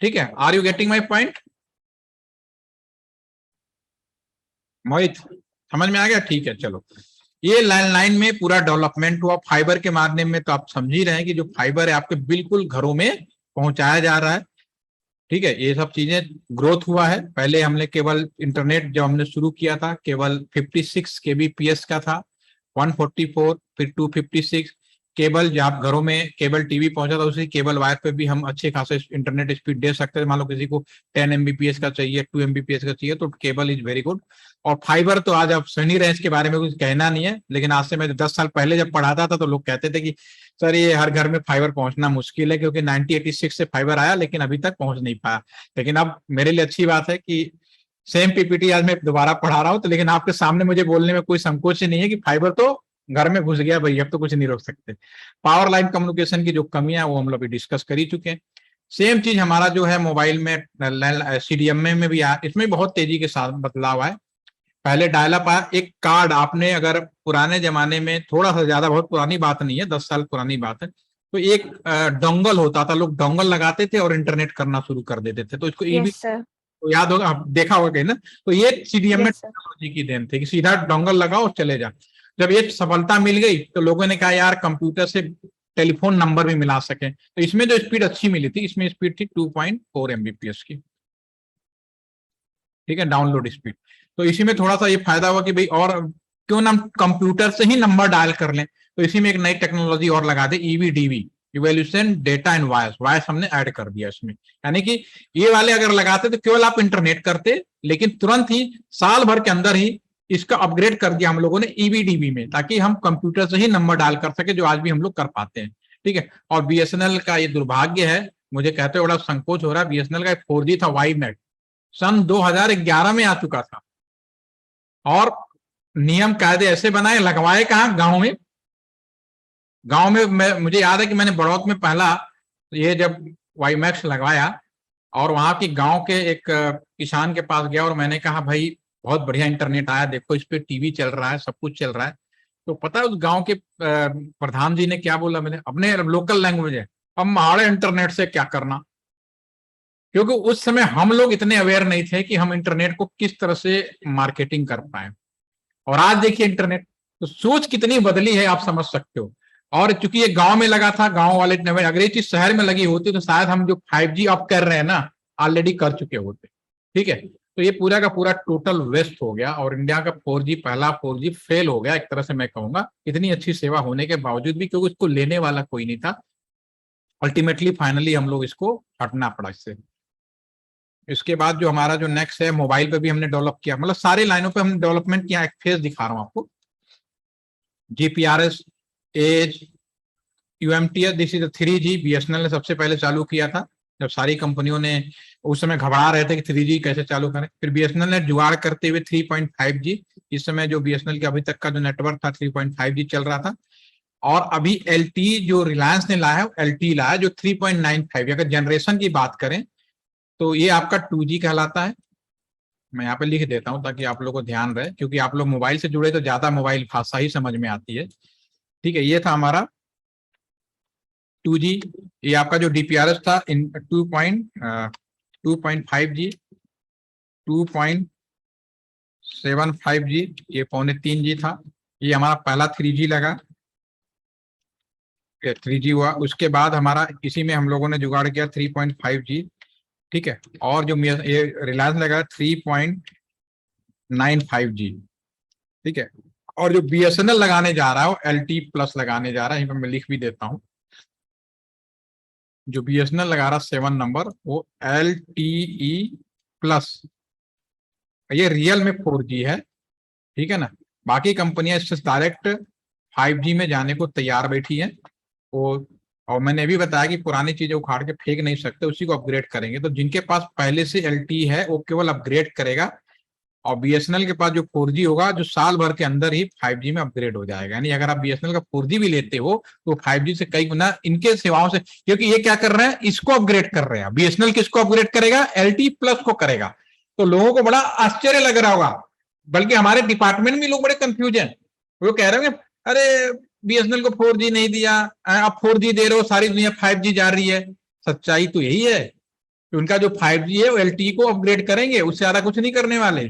A: ठीक है। Are you getting my point Mohit, समझ में आ गया? ठीक है, चलो। ये लैंडलाइन में पूरा डेवलपमेंट हुआ फाइबर के माध्यम में, तो आप समझ ही रहे हैं कि जो फाइबर है आपके बिल्कुल घरों में पहुंचाया जा रहा है, ठीक है। ये सब चीजें ग्रोथ हुआ है। पहले हमने केवल इंटरनेट जब हमने शुरू किया था केवल 56 kbps का था, 144, फिर 256 केबल, जब आप घरों में केबल टीवी पहुंचा था, उसी केबल वायर पे भी हम अच्छे खासे इंटरनेट स्पीड दे सकते थे। मान लो किसी को 10 MBPS का चाहिए, 2 MBPS का चाहिए, तो केबल इज वेरी गुड। और फाइबर तो आज आप सुन ही रहे हैं, इसके बारे में कुछ कहना नहीं है। लेकिन आज से मैं 10 साल पहले जब पढ़ाता था तो लोग कहते थे कि सर ये हर घर में फाइबर पहुंचना मुश्किल है, क्योंकि 1986 से फाइबर आया लेकिन अभी तक पहुंच नहीं पाया। लेकिन अब मेरे लिए अच्छी बात है कि सेम पीपीटी आज मैं दोबारा पढ़ा रहा हूं, तो लेकिन आपके सामने मुझे बोलने में कोई संकोच नहीं है कि फाइबर तो घर में घुस गया भाई, अब तो कुछ नहीं रोक सकते। पावर लाइन कम्युनिकेशन की जो कमियां वो हम लोग अभी डिस्कस कर ही चुके हैं। सेम चीज हमारा जो है मोबाइल में CDMA में भी आया, इसमें बहुत तेजी के साथ बदलाव आया। पहले डायल अप आया, एक कार्ड आपने अगर पुराने जमाने में, थोड़ा सा ज्यादा बहुत पुरानी बात नहीं है, 10 साल पुरानी बात है, तो एक डोंगल होता था, लोग डोंगल लगाते थे और इंटरनेट करना शुरू कर देते थे, तो इसको ईबी,
E: यस सर,
A: तो याद होगा, आप देखा होगा कहीं ना। तो ये CDMA
E: यस सर,
A: टेक्नोलॉजी की देन थी कि सीधा डोंगल लगाओ और चले जा। जब ये सफलता मिल गई तो लोगों ने कहा यार कंप्यूटर से टेलीफोन नंबर भी मिला सके, तो इसमें जो स्पीड अच्छी मिली थी, इसमें स्पीड थी 2.4 MBPS की, ठीक है, डाउनलोड स्पीड। तो इसी में थोड़ा सा ये फायदा हुआ कि भाई और क्यों ना हम कंप्यूटर से ही नंबर डायल कर लें, तो इसी में एक नई टेक्नोलॉजी और लगा दे, EVDV, evolution data and voice हमने ऐड कर दिया इसमें। यानी कि ये वाले अगर लगाते तो केवल आप इंटरनेट करते, लेकिन तुरंत ही साल भर के अंदर ही इसका अपग्रेड कर दिया हम लोगों ने EVDV में, ताकि हम कंप्यूटर से ही नंबर डायल कर सके, जो आज भी हम लोग कर पाते हैं, ठीक है। और BSNL का ये दुर्भाग्य है, मुझे कहते हुए बड़ा संकोच हो रहा है, BSNL का 4G था WiMAX, सन 2011 में आ चुका था, और नियम कायदे ऐसे बनाए, लगवाए कहाँ, गांव में। गांव में मुझे याद है कि मैंने बड़ौत में पहला ये जब WiMAX लगवाया, और वहां की गांव के एक किसान के पास गया और मैंने कहा भाई बहुत बढ़िया इंटरनेट आया, देखो इस पे टीवी चल रहा है, सब कुछ चल रहा है। तो पता है उस गांव के प्रधान जी ने क्या बोला, मैंने अपने लोकल लैंग्वेज है, अब हमारे इंटरनेट से क्या करना, क्योंकि उस समय हम लोग इतने अवेयर नहीं थे कि हम इंटरनेट को किस तरह से मार्केटिंग कर पाए। और आज देखिए इंटरनेट, तो सोच कितनी बदली है आप समझ सकते हो। और चूंकि ये गांव में लगा था, गांव वाले ने, अगर ये चीज शहर में लगी होती तो शायद हम जो 5G अब कर रहे हैं ना, ऑलरेडी कर चुके होते, ठीक है। तो ये पूरा का पूरा टोटल वेस्ट हो गया, और इंडिया का 4G, पहला 4G फेल हो गया एक तरह से, मैं कहूंगा, इतनी अच्छी सेवा होने के बावजूद भी, क्योंकि इसको लेने वाला कोई नहीं था। अल्टीमेटली फाइनली हम लोग इसको हटना पड़ा इससे। इसके बाद जो हमारा जो नेक्स्ट है, मोबाइल पे भी हमने डेवलप किया, मतलब सारे लाइनों पे हमने डेवलपमेंट किया। एक फेज दिखा रहा हूं आपको, GPRS, edge, UMTS, this is 3G। BSNL ने सबसे पहले चालू किया था, जब सारी कंपनियों ने उस समय घबरा रहे थे कि 3G कैसे चालू करें, फिर BSNL ने जुगाड़ करते हुए 3.5G, इस समय जो BSNL के अभी तक का जो नेटवर्क था 3.5G चल रहा था। और अभी LTE जो रिलायंस ने लाया है, LTE लाया जो 3.95, अगर जनरेशन की बात करें तो ये आपका 2G कहलाता है। मैं यहाँ पे लिख देता हूँ ताकि आप लोगों को ध्यान रहे, क्योंकि आप लोग मोबाइल से जुड़े तो ज्यादा मोबाइल भाषा ही समझ में आती है, ठीक है। ये था हमारा 2G, ये आपका जो DPRS था 2.5G, 2.75G, ये 2.75G था। ये हमारा पहला 3G लगा, 3G हुआ। उसके बाद हमारा इसी में हम लोगों ने जुगाड़ किया 3.5G, ठीक है। और जो ये रिलायंस लगा 3.95G, ठीक है। और जो BSNL लगाने जा रहा है वो LTE+ लगाने जा रहा है, यहीं पर मैं लिख भी देता हूं। जो BSNL लगा रहा 7 नंबर, वो LTE+, ये रियल में 4G है, ठीक है ना। बाकी कंपनियां इससे डायरेक्ट 5G में जाने को तैयार बैठी हैं वो। और मैंने भी बताया कि पुरानी चीजें उखाड़ के फेंक नहीं सकते, उसी को अपग्रेड करेंगे। तो जिनके पास पहले से LTE है वो केवल अपग्रेड करेगा, और BSNL के पास जो 4G होगा, जो साल भर के अंदर ही 5G में अपग्रेड हो जाएगा। यानी अगर आप BSNL का 4G भी लेते हो तो 5G से कई गुना इनके सेवाओं से, क्योंकि ये क्या कर रहे हैं, इसको अपग्रेड कर रहे हैं। BSNL किसको अपग्रेड करेगा, LTE+ को करेगा। तो लोगों को बड़ा आश्चर्य लग रहा होगा, बल्कि हमारे डिपार्टमेंट में लोग बड़े कंफ्यूज हैं। वो कह रहे हैं अरे BSNL को 4G नहीं दिया, आप 4G दे रहे हो, सारी दुनिया 5G जा रही है। सच्चाई तो यही है कि उनका जो 5G है वो LTE को अपग्रेड करेंगे, उससे ज्यादा कुछ नहीं करने वाले।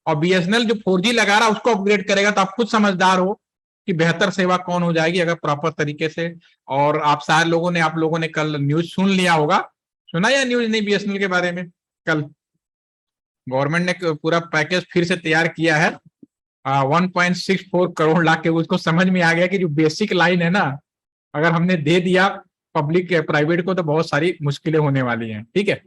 A: और BSNL जो 4G लगा रहा है उसको अपग्रेड करेगा। तो आप खुद समझदार हो कि बेहतर सेवा कौन हो जाएगी अगर प्रॉपर तरीके से। और आप सारे आप लोगों ने कल न्यूज सुन लिया होगा, सुना या न्यूज नहीं BSNL के बारे में? कल गवर्नमेंट ने पूरा पैकेज फिर से तैयार किया है, 1.64 करोड़ ला के। उसको समझ में आ गया कि जो बेसिक लाइन है ना, अगर हमने दे दिया पब्लिक प्राइवेट को तो बहुत सारी मुश्किलें होने वाली हैं, ठीक है।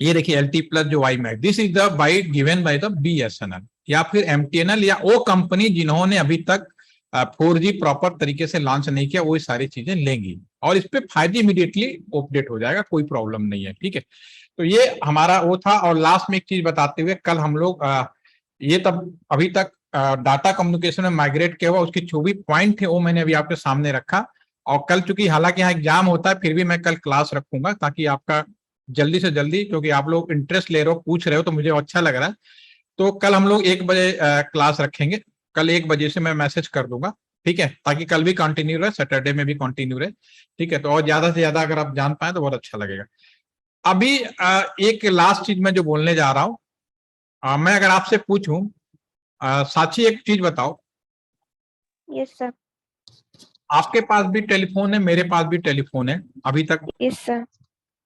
A: ये देखिए LTE+ जो WiMAX, this is the byte given by the BSNL या फिर MTNL या वो कंपनी जिन्होंने अभी तक 4G प्रॉपर तरीके से लॉन्च नहीं किया, वो सारी चीजें लेंगी। और इस पे 5G इमीडिएटली अपडेट हो जाएगा, कोई प्रॉब्लम नहीं है, ठीक है। तो ये हमारा वो था। और लास्ट में एक चीज बताते हुए, कल हम लोग ये तब अभी तक डाटा कम्युनिकेशन में माइग्रेट किया हुआ उसकी जो भी पॉइंट थे वो मैंने अभी आपके सामने रखा। और कल चूंकि हालांकि यहाँ एग्जाम होता है, फिर भी मैं कल क्लास रखूंगा ताकि आपका जल्दी से जल्दी, क्योंकि आप लोग इंटरेस्ट ले रहे हो, पूछ रहे हो, तो मुझे अच्छा लग रहा है। तो कल हम लोग 1 बजे क्लास रखेंगे। कल 1 बजे से मैं मैसेज कर दूंगा, ठीक है, ताकि कल भी कंटिन्यू रहे, सैटरडे में भी कंटिन्यू रहे, ठीक है। तो और ज्यादा से ज्यादा अगर आप जान पाए तो बहुत अच्छा लगेगा। अभी एक लास्ट चीज मैं जो बोलने जा रहा हूँ, मैं अगर आपसे पूछूं, साक्षी एक चीज बताओ,
E: यस सर।
A: आपके पास भी टेलीफोन है, मेरे पास भी टेलीफोन है अभी तक।
E: Yes sir.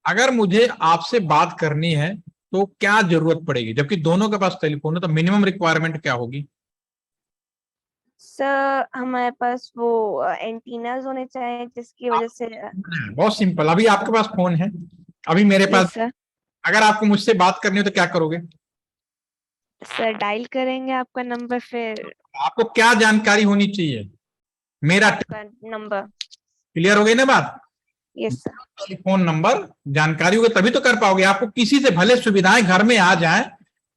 A: अगर मुझे आपसे बात करनी है तो क्या जरूरत पड़ेगी, जबकि दोनों के पास टेलीफोन है, तो मिनिमम रिक्वायरमेंट क्या होगी?
E: सर हमारे पास वो एंटीनास होने चाहिए जिसकी वजह से
A: बहुत सिंपल, अभी आपके पास फोन है, अभी मेरे
E: यस
A: पास,
E: सर।
A: अगर आपको मुझसे बात करनी हो तो क्या करोगे?
E: सर डायल करेंगे आपका नंबर, फिर
A: आपको क्या जानकारी होनी चाहिए? मेरा
E: आपका नंबर।
A: क्लियर हो गई ना बात?
E: Yes sir.
A: टेलीफोन नंबर जानकारी होगी तभी तो कर पाओगे। आपको किसी से भले सुविधाएं घर में आ जाए,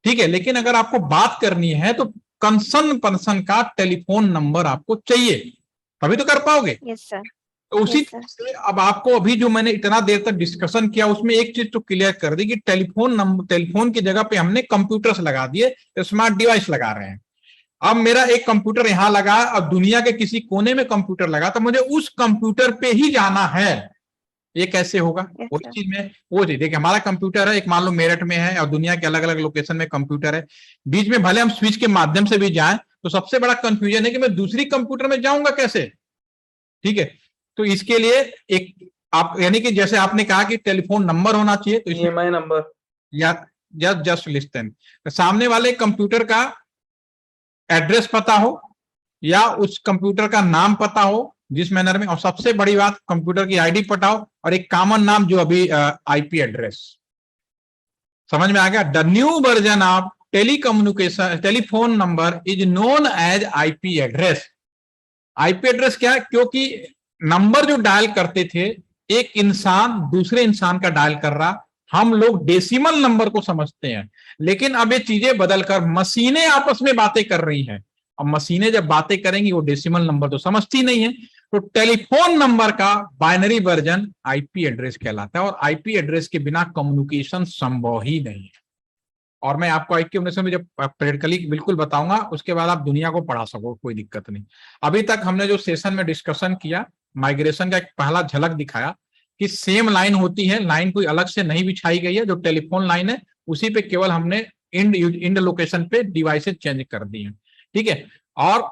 A: ठीक है, लेकिन अगर आपको बात करनी है तो कंसर्न पर्सन का टेलीफोन नंबर आपको चाहिए, तभी तो कर पाओगे।
E: Yes sir.
A: तो उसी
E: Yes, sir.
A: तरह से अब आपको अभी जो मैंने इतना देर तक डिस्कशन किया उसमें एक चीज तो क्लियर कर दी कि टेलीफोन नंबर, टेलीफोन की जगह पे हमने कंप्यूटर्स लगा दिए, स्मार्ट डिवाइस लगा रहे हैं। अब मेरा एक कंप्यूटर यहां लगा और दुनिया के किसी कोने में कंप्यूटर लगा, तो मुझे उस कंप्यूटर पे ही जाना है। ये कैसे होगा?
E: Yes,
A: वही
E: sir.
A: चीज में वो चीज देखिए, हमारा कंप्यूटर है, एक मान लो मेरठ में है और दुनिया के अलग अलग लोकेशन में कंप्यूटर है, बीच में भले हम स्विच के माध्यम से भी जाएं, तो सबसे बड़ा कंफ्यूजन है कि मैं दूसरी कंप्यूटर में जाऊंगा कैसे, ठीक है। तो इसके लिए एक आप, यानी कि जैसे आपने कहा कि टेलीफोन नंबर होना चाहिए, तो इसमें
B: EMI नंबर
A: या जस्ट लिस्टन, सामने वाले कंप्यूटर का एड्रेस पता हो या उस कंप्यूटर का नाम पता हो जिस मैनर में, और सबसे बड़ी बात कंप्यूटर की आईडी पता हो, और एक कॉमन नाम जो अभी आईपी एड्रेस। समझ में आ गया? The new version of telecommunication telephone number is known as IP address. IP address क्या है? क्योंकि नंबर जो डायल करते थे, एक इंसान दूसरे इंसान का डायल कर रहा, हम लोग डेसिमल नंबर को समझते हैं, लेकिन अब ये चीजें बदलकर मशीनें आपस में बातें कर रही हैं। अब मशीनें जब बातें करेंगी वो डेसिमल नंबर तो समझती नहीं है, तो टेलीफोन नंबर का बाइनरी वर्जन आईपी एड्रेस कहलाता है, और आईपी एड्रेस के बिना कम्युनिकेशन संभव ही नहीं है। और मैं आपको आईपी एड्रेस में जब प्रैक्टिकली बिल्कुल बताऊंगा, उसके बाद आप दुनिया को पढ़ा सको, कोई दिक्कत नहीं। अभी तक हमने जो सेशन में डिस्कशन किया, माइग्रेशन का एक पहला झलक दिखाया कि सेम लाइन होती है, लाइन कोई अलग से नहीं बिछाई गई है, जो टेलीफोन लाइन है उसी पे केवल हमने इंड लोकेशन पे डिवाइसेज चेंज कर दी हैं, ठीक है। और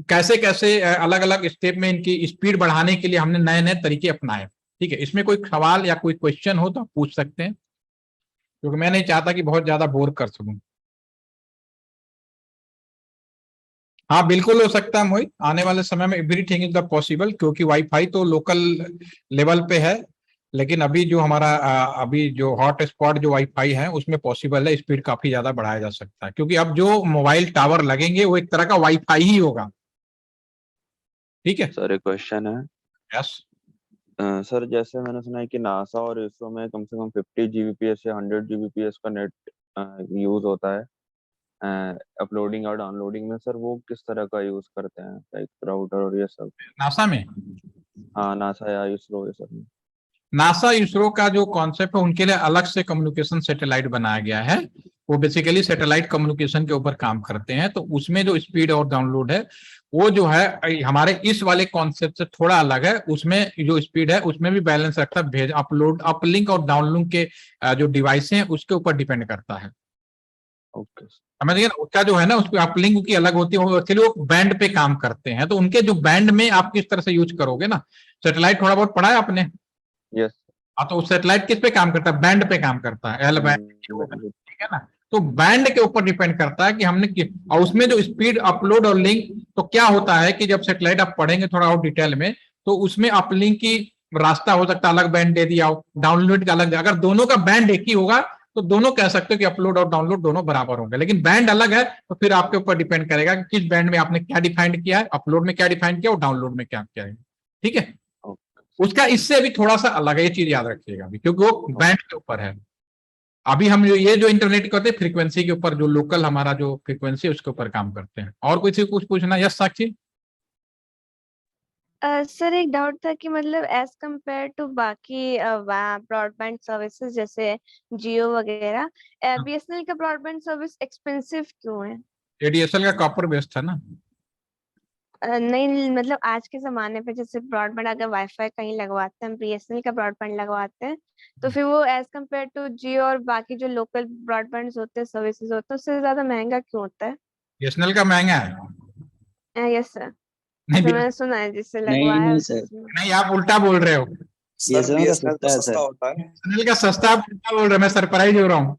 A: कैसे कैसे अलग अलग स्टेप में इनकी स्पीड बढ़ाने के लिए हमने नए नए तरीके अपनाए, ठीक है। इसमें कोई सवाल या कोई क्वेश्चन हो तो आप पूछ सकते हैं, क्योंकि मैं नहीं चाहता कि बहुत ज्यादा बोर कर सकूं। हाँ बिल्कुल हो सकता है मोहित, आने वाले समय में एवरीथिंग इज द पॉसिबल, क्योंकि वाईफाई तो लोकल लेवल पे है, लेकिन अभी जो हमारा अभी जो हॉट स्पॉट जो वाईफाई है उसमें पॉसिबल है स्पीड काफी ज्यादा बढ़ाया जा सकता है, क्योंकि अब जो मोबाइल टावर लगेंगे वो एक तरह का वाईफाई ही होगा, ठीक है।
F: सर एक क्वेश्चन है।
A: यस।
F: सर जैसे मैंने सुना है कि नासा और इसरो में कम से कम 50 जीबीपीएस या 100 जीबीपीएस का नेट यूज होता है अपलोडिंग और डाउनलोडिंग में। सर वो किस तरह का यूज करते हैं, लाइक राउटर और ये सब?
A: नासा में,
F: हाँ नासा या इसरो ये सब में।
A: नासा इसरो का जो कॉन्सेप्ट है उनके लिए अलग से कम्युनिकेशन सैटेलाइट बनाया गया है, वो बेसिकली सैटेलाइट कम्युनिकेशन के ऊपर काम करते हैं। तो उसमें जो स्पीड और डाउनलोड है वो जो है हमारे इस वाले कॉन्सेप्ट से थोड़ा अलग है। उसमें जो स्पीड है उसमें भी बैलेंस रखता है, भेज अपलोड अपलिंक और डाउनलिंक के जो डिवाइस हैं उसके ऊपर डिपेंड करता है।
F: ओके।
A: समझिए ना, उसका जो है ना उसकी अपलिंक की अलग होती है, एक्चुअली वो बैंड पे काम करते हैं, तो उनके जो बैंड में आप किस तरह से यूज करोगे ना, सैटेलाइट थोड़ा बहुत पढ़ा है आपने?
F: यस।
A: हाँ, तो सैटेलाइट किस पे काम करता है? बैंड पे काम करता है, एल बैंड, ठीक है ना। तो बैंड के ऊपर डिपेंड करता है कि हमने और उसमें जो स्पीड अपलोड और लिंक, तो क्या होता है कि जब सैटेलाइट आप पढ़ेंगे थोड़ा और डिटेल में, तो उसमें अपलिंक की रास्ता हो सकता है अलग बैंड दे दिया हो, डाउनलोड का अलग। अगर दोनों का बैंड एक ही होगा तो दोनों कह सकते हो कि अपलोड और डाउनलोड दोनों बराबर होंगे, लेकिन बैंड अलग है तो फिर आपके ऊपर डिपेंड करेगा कि किस बैंड में आपने क्या डिफाइंड किया है, अपलोड में क्या डिफाइंड किया और डाउनलोड में क्या किया है, ठीक है। उसका इससे भी थोड़ा सा अलग है, ये चीज याद रखिएगा अभी, क्योंकि वो बैंड के ऊपर है। अभी हम ये जो इंटरनेट करते हैं फ्रीक्वेंसी के ऊपर, जो लोकल हमारा जो फ्रीक्वेंसी है उसके ऊपर काम करते हैं। और किसी को कुछ पूछना? यस साक्षी?
E: सर एक डाउट था कि मतलब एज कंपेयर टू बाकी ब्रॉडबैंड सर्विसेज जैसे जियो वगैरह, बीएसएनएल का ब्रॉडबैंड सर्विस एक्सपेंसिव क्यों है?
A: एडीएसएल का कॉपर बेस्ड था ना।
E: नहीं मतलब आज के जमाने पे जैसे ब्रॉडबैंड अगर वाईफाई कहीं लगवाते हैं, बीएसएनएल का ब्रॉडबैंड लगवाते हैं, तो फिर वो एज कंपेयर टू जियो और बाकी जो लोकल ब्रॉडबैंड होते हैं सर्विसेज होते हैं उससे ज्यादा महंगा क्यों होता है?
A: बीएसएनएल का महंगा है?
E: यस सर,
A: नहीं
E: ऐसा मैंने सुना है जिससे
G: नहीं
E: लगवाया
G: नहीं
E: उससे
G: सर,
A: नहीं, आप उल्टा बोल रहे हो।
G: बीएसएनएल का
D: बीएसएनएल
G: सस्ता
D: तो
G: है
D: सस्ता
G: सर।
D: होता है।
A: बीएसएनएल का सस्ता, आप उल्टा बोल रहे हो, मैं सरप्राइज हो रहा हूँ।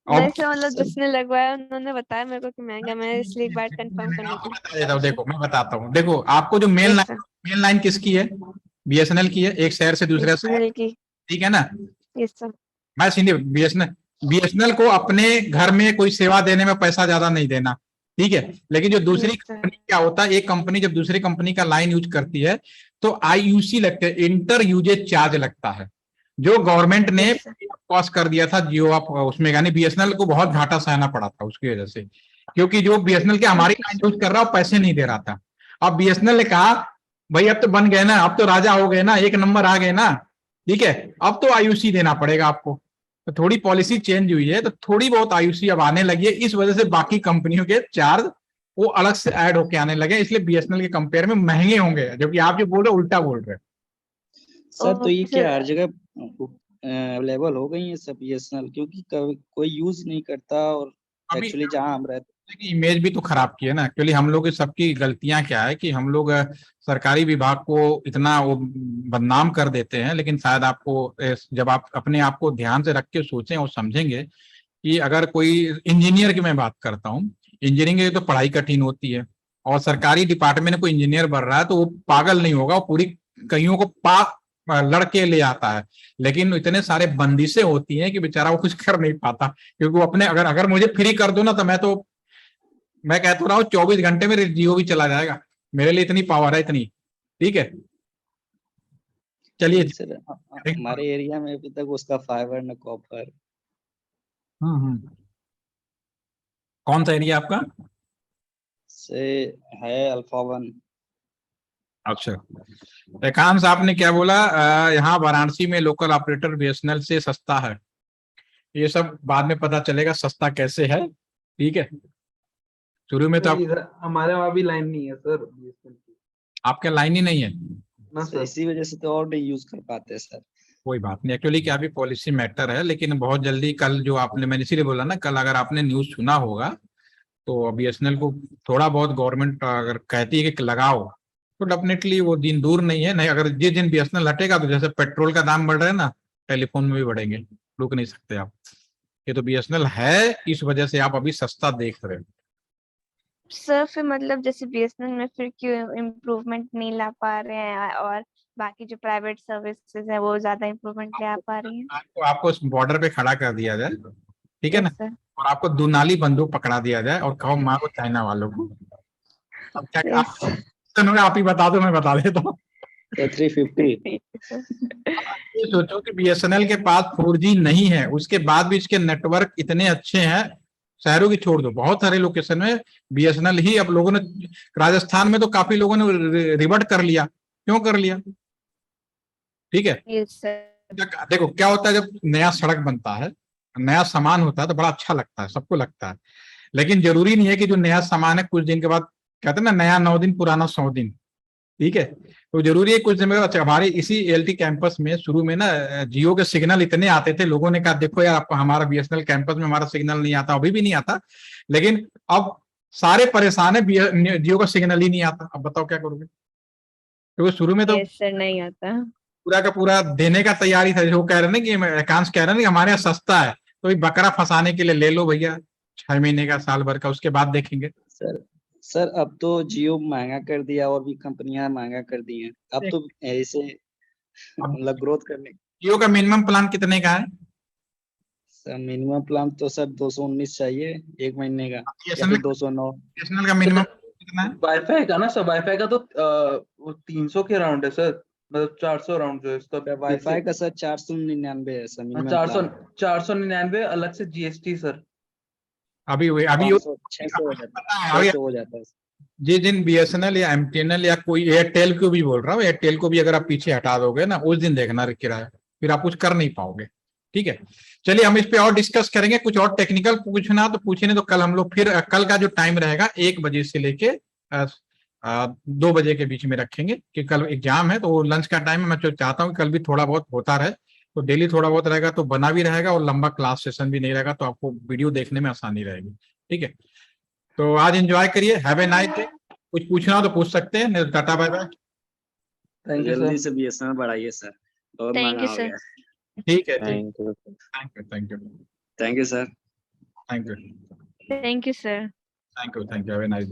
E: नहीं
A: अब
E: सर, मतलब जिसने लगवाया उन्होंने बताया मेरे को कि महंगा, मैं इसलिए एक बार कंफर्म करने
A: आपको
E: के लिए।
A: बता देता हूँ, देखो मैं बताता हूँ। देखो आपको जो main
E: yes
A: line,
E: sir,
A: main line किसकी है? बीएसएनएल की है, एक शहर से दूसरे शहर,
E: बीएसएनएल की।
A: ठीक है ना?
E: Yes sir.
A: मैं सीधे बीएसएनएल को अपने घर में कोई सेवा देने में पैसा ज्यादा नहीं देना, ठीक है। लेकिन जो दूसरी
E: यस सर।
A: कंपनी क्या होता है, एक कंपनी जब दूसरी कंपनी का लाइन यूज करती है तो आईयूसी लगते हैं, इंटर यूजेज चार्ज लगता है, जो गवर्नमेंट ने
E: यस सर।
A: कॉस्ट कर दिया था जियो आप उसमें, यानी बीएसएनएल को बहुत घाटा सहना पड़ा था उसकी वजह से, क्योंकि जो बीएसएनएल के हमारी
E: ओके
A: लाइन
E: सर।
A: यूज कर रहा है वो पैसे नहीं दे रहा था। अब बीएसएनएल ने कहा भाई अब तो बन गए ना, अब तो राजा हो गए ना, एक नंबर आ गए ना, ठीक है, अब तो आईयूसी देना पड़ेगा आपको। तो थोड़ी पॉलिसी चेंज हुई है, तो थोड़ी बहुत आईयूसी अब आने लगी है, इस वजह से बाकी कंपनियों के चार्ज वो अलग से ऐड होके आने लगे, इसलिए बीएसएनएल के कंपेयर में महंगे होंगे, जबकि आप जो बोल रहे हो उल्टा बोल रहे हो।
G: सर तो ये
E: ओके
G: क्या
E: सर।
G: हर जगह अवेलेबल हो गई है सब बीएसएनएल, क्योंकि कोई यूज नहीं करता, और
A: अभी
G: एक्चुअली जहाँ हम रहते
A: की इमेज भी तो खराब की है ना। एक्चुअली हम लोग की सबकी गलतियां क्या है कि हम लोग सरकारी विभाग को इतना वो बदनाम कर देते हैं, लेकिन शायद आपको जब आप अपने आप को ध्यान से रख के सोचें और समझेंगे कि अगर कोई इंजीनियर की मैं बात करता हूँ, इंजीनियरिंग की तो पढ़ाई कठिन होती है, और सरकारी डिपार्टमेंट में कोई इंजीनियर बन रहा है तो वो पागल नहीं होगा, वो पूरी कईयों को लड़के ले आता है, लेकिन इतने सारे बंदिशें होती हैं कि बेचारा वो कुछ कर नहीं पाता, क्योंकि वो अपने अगर मुझे फ्री कर दो ना, तो मैं कहता रहा हूँ 24 घंटे में जियो भी चला जाएगा, मेरे लिए इतनी पावर है, इतनी, ठीक है। चलिए।
G: हैं सर, हमारे एरिया में अभी तक उसका फाइबर न कॉपर।
A: कौन सा एरिया आपका?
G: से है अल्फा 1।
A: अच्छा, एकांश आपने क्या बोला? यहाँ वाराणसी में लोकल ऑपरेटर बीएसएनएल से सस्ता है, ये सब बाद में पता चलेगा सस्ता कैसे है, ठीक है। शुरू में तो
B: सर, इधर हमारे वहाँ भी लाइन नहीं है सर बीएसएनएल की।
A: आपके लाइन ही नहीं है?
B: ना
G: सर
B: सर।
G: इसी वजह से तो और नहीं यूज कर पाते सर।
A: कोई बात नहीं, एक्चुअली क्या भी पॉलिसी मैटर है, लेकिन बहुत जल्दी कल जो आपने, मैंने इसीलिए बोला ना, कल अगर आपने न्यूज सुना होगा तो बीएसएनएल को थोड़ा बहुत गवर्नमेंट अगर कहती है कि लगाओ, तो डेफिनेटली वो दिन दूर नहीं है। नहीं, अगर जिस दिन बीएसएनएल हटेगा तो जैसे पेट्रोल का दाम बढ़ रहा है ना, टेलीफोन में भी बढ़ेंगे, रुक नहीं सकते आप। ये तो बीएसएनएल है, इस वजह से आप अभी सस्ता देख रहे हो।
E: सर फिर मतलब जैसे बीएसएनएल में फिर क्यों इम्प्रूवमेंट नहीं ला पा रहे हैं, और बाकी जो प्राइवेट सर्विसेज है वो ज्यादा इम्प्रूवमेंट ले आ पा रही हैं?
A: आपको बॉर्डर पे खड़ा कर दिया जाए, ठीक है ना,
E: यस सर।
A: और आपको दुनाली बंदूक पकड़ा दिया जाए और कहो मारो चाइना वालों को, अब क्या
E: यस
A: आप ही बता दो, मैं बता देता हूँ।
G: तो 350।
A: ये सोचो कि बीएसएनएल के पास 4G नहीं है, उसके बाद भी इसके नेटवर्क इतने अच्छे हैं, शहरों की छोड़ दो, बहुत सारे लोकेशन में बीएसएनएल ही, अब लोगों ने राजस्थान में तो काफी लोगों ने रिवर्ट कर लिया, क्यों कर लिया, ठीक है।
E: Yes sir.
A: देखो क्या होता है, जब नया सड़क बनता है, नया सामान होता है तो बड़ा अच्छा लगता है, सबको लगता है, लेकिन जरूरी नहीं है कि जो नया सामान है कुछ दिन के बाद, कहते हैं ना नया 9 दिन पुराना 100 दिन, ठीक है। तो जरूरी है कुछ दिन में। अच्छा, हमारे इसी एलटी कैंपस में शुरू में ना जियो के सिग्नल इतने आते थे, लोगों ने कहा देखो यार आपको हमारा बीएसएनएल कैंपस में हमारा सिग्नल नहीं आता, अभी भी नहीं आता, लेकिन अब सारे परेशान है, जियो का सिग्नल ही नहीं आता, अब बताओ क्या करोगे। तो शुरू में तो
E: यस सर, नहीं आता।
A: पूरा का पूरा देने का तैयारी था, जो कह रहे ना कि एकांश कह रहे ना कि हमारे यहाँ सस्ता है, तो बकरा फंसाने के लिए ले लो भैया 6 महीने का, साल भर का, उसके बाद देखेंगे।
G: सर अब तो जियो महंगा कर दिया, और भी कंपनियां महंगा कर दी हैं, अब तो ऐसे मतलब ग्रोथ करने।
A: जियो का मिनिमम प्लान कितने का है?
G: सर मिनिमम प्लान तो सर 219 चाहिए 1 महीने का, या फिर 209।
A: बीएसएनएल का मिनिमम कितना है?
B: वाईफाई का ना सर, वाईफाई का तो वो 300 के अराउंड है सर। मतलब 400 अराउंड जो है इसका
G: वाईफाई का सर 499 है सर मिनिमम
B: 499 अलग से जीएसटी सर।
A: अभी
G: 600 हो जाता है, 600 हो जाता है।
A: जिन बीएसएनएल या एमटीएनएल या कोई एयरटेल को भी बोल रहा हूँ, एयरटेल को भी अगर आप पीछे हटा दोगे ना, उस दिन देखना किराया, फिर आप कुछ कर नहीं पाओगे। ठीक है, चलिए हम इस पे और डिस्कस करेंगे। कुछ और टेक्निकल पूछना तो पूछे, नहीं तो कल हम लोग फिर कल का जो टाइम रहेगा 1 बजे से लेके 2 बजे के बीच में रखेंगे, कि कल एग्जाम है तो वो लंच का टाइम है। मैं चाहता हूँ कि कल भी थोड़ा बहुत होता रहे, तो डेली थोड़ा बहुत रहेगा तो बना भी रहेगा और लंबा क्लास सेशन भी नहीं रहेगा, तो आपको वीडियो देखने में आसानी रहेगी। ठीक है, तो आज एंजॉय करिए, हैव ए नाइस डे। कुछ पूछना हो तो पूछ सकते हैं, नहीं तो tata bye bye.
B: Thank you
G: जल्दी
B: सर।
G: से बीएसएनएल बढ़ाइए सर, बहुत
C: Thank
G: महंगा
C: you,
G: हो
C: sir.
G: गया।
A: ठीक है,
F: thank you.
A: Thank you, thank you,
G: thank you sir.
A: Thank you,
E: Thank you, sir.
A: Thank you, have a nice day.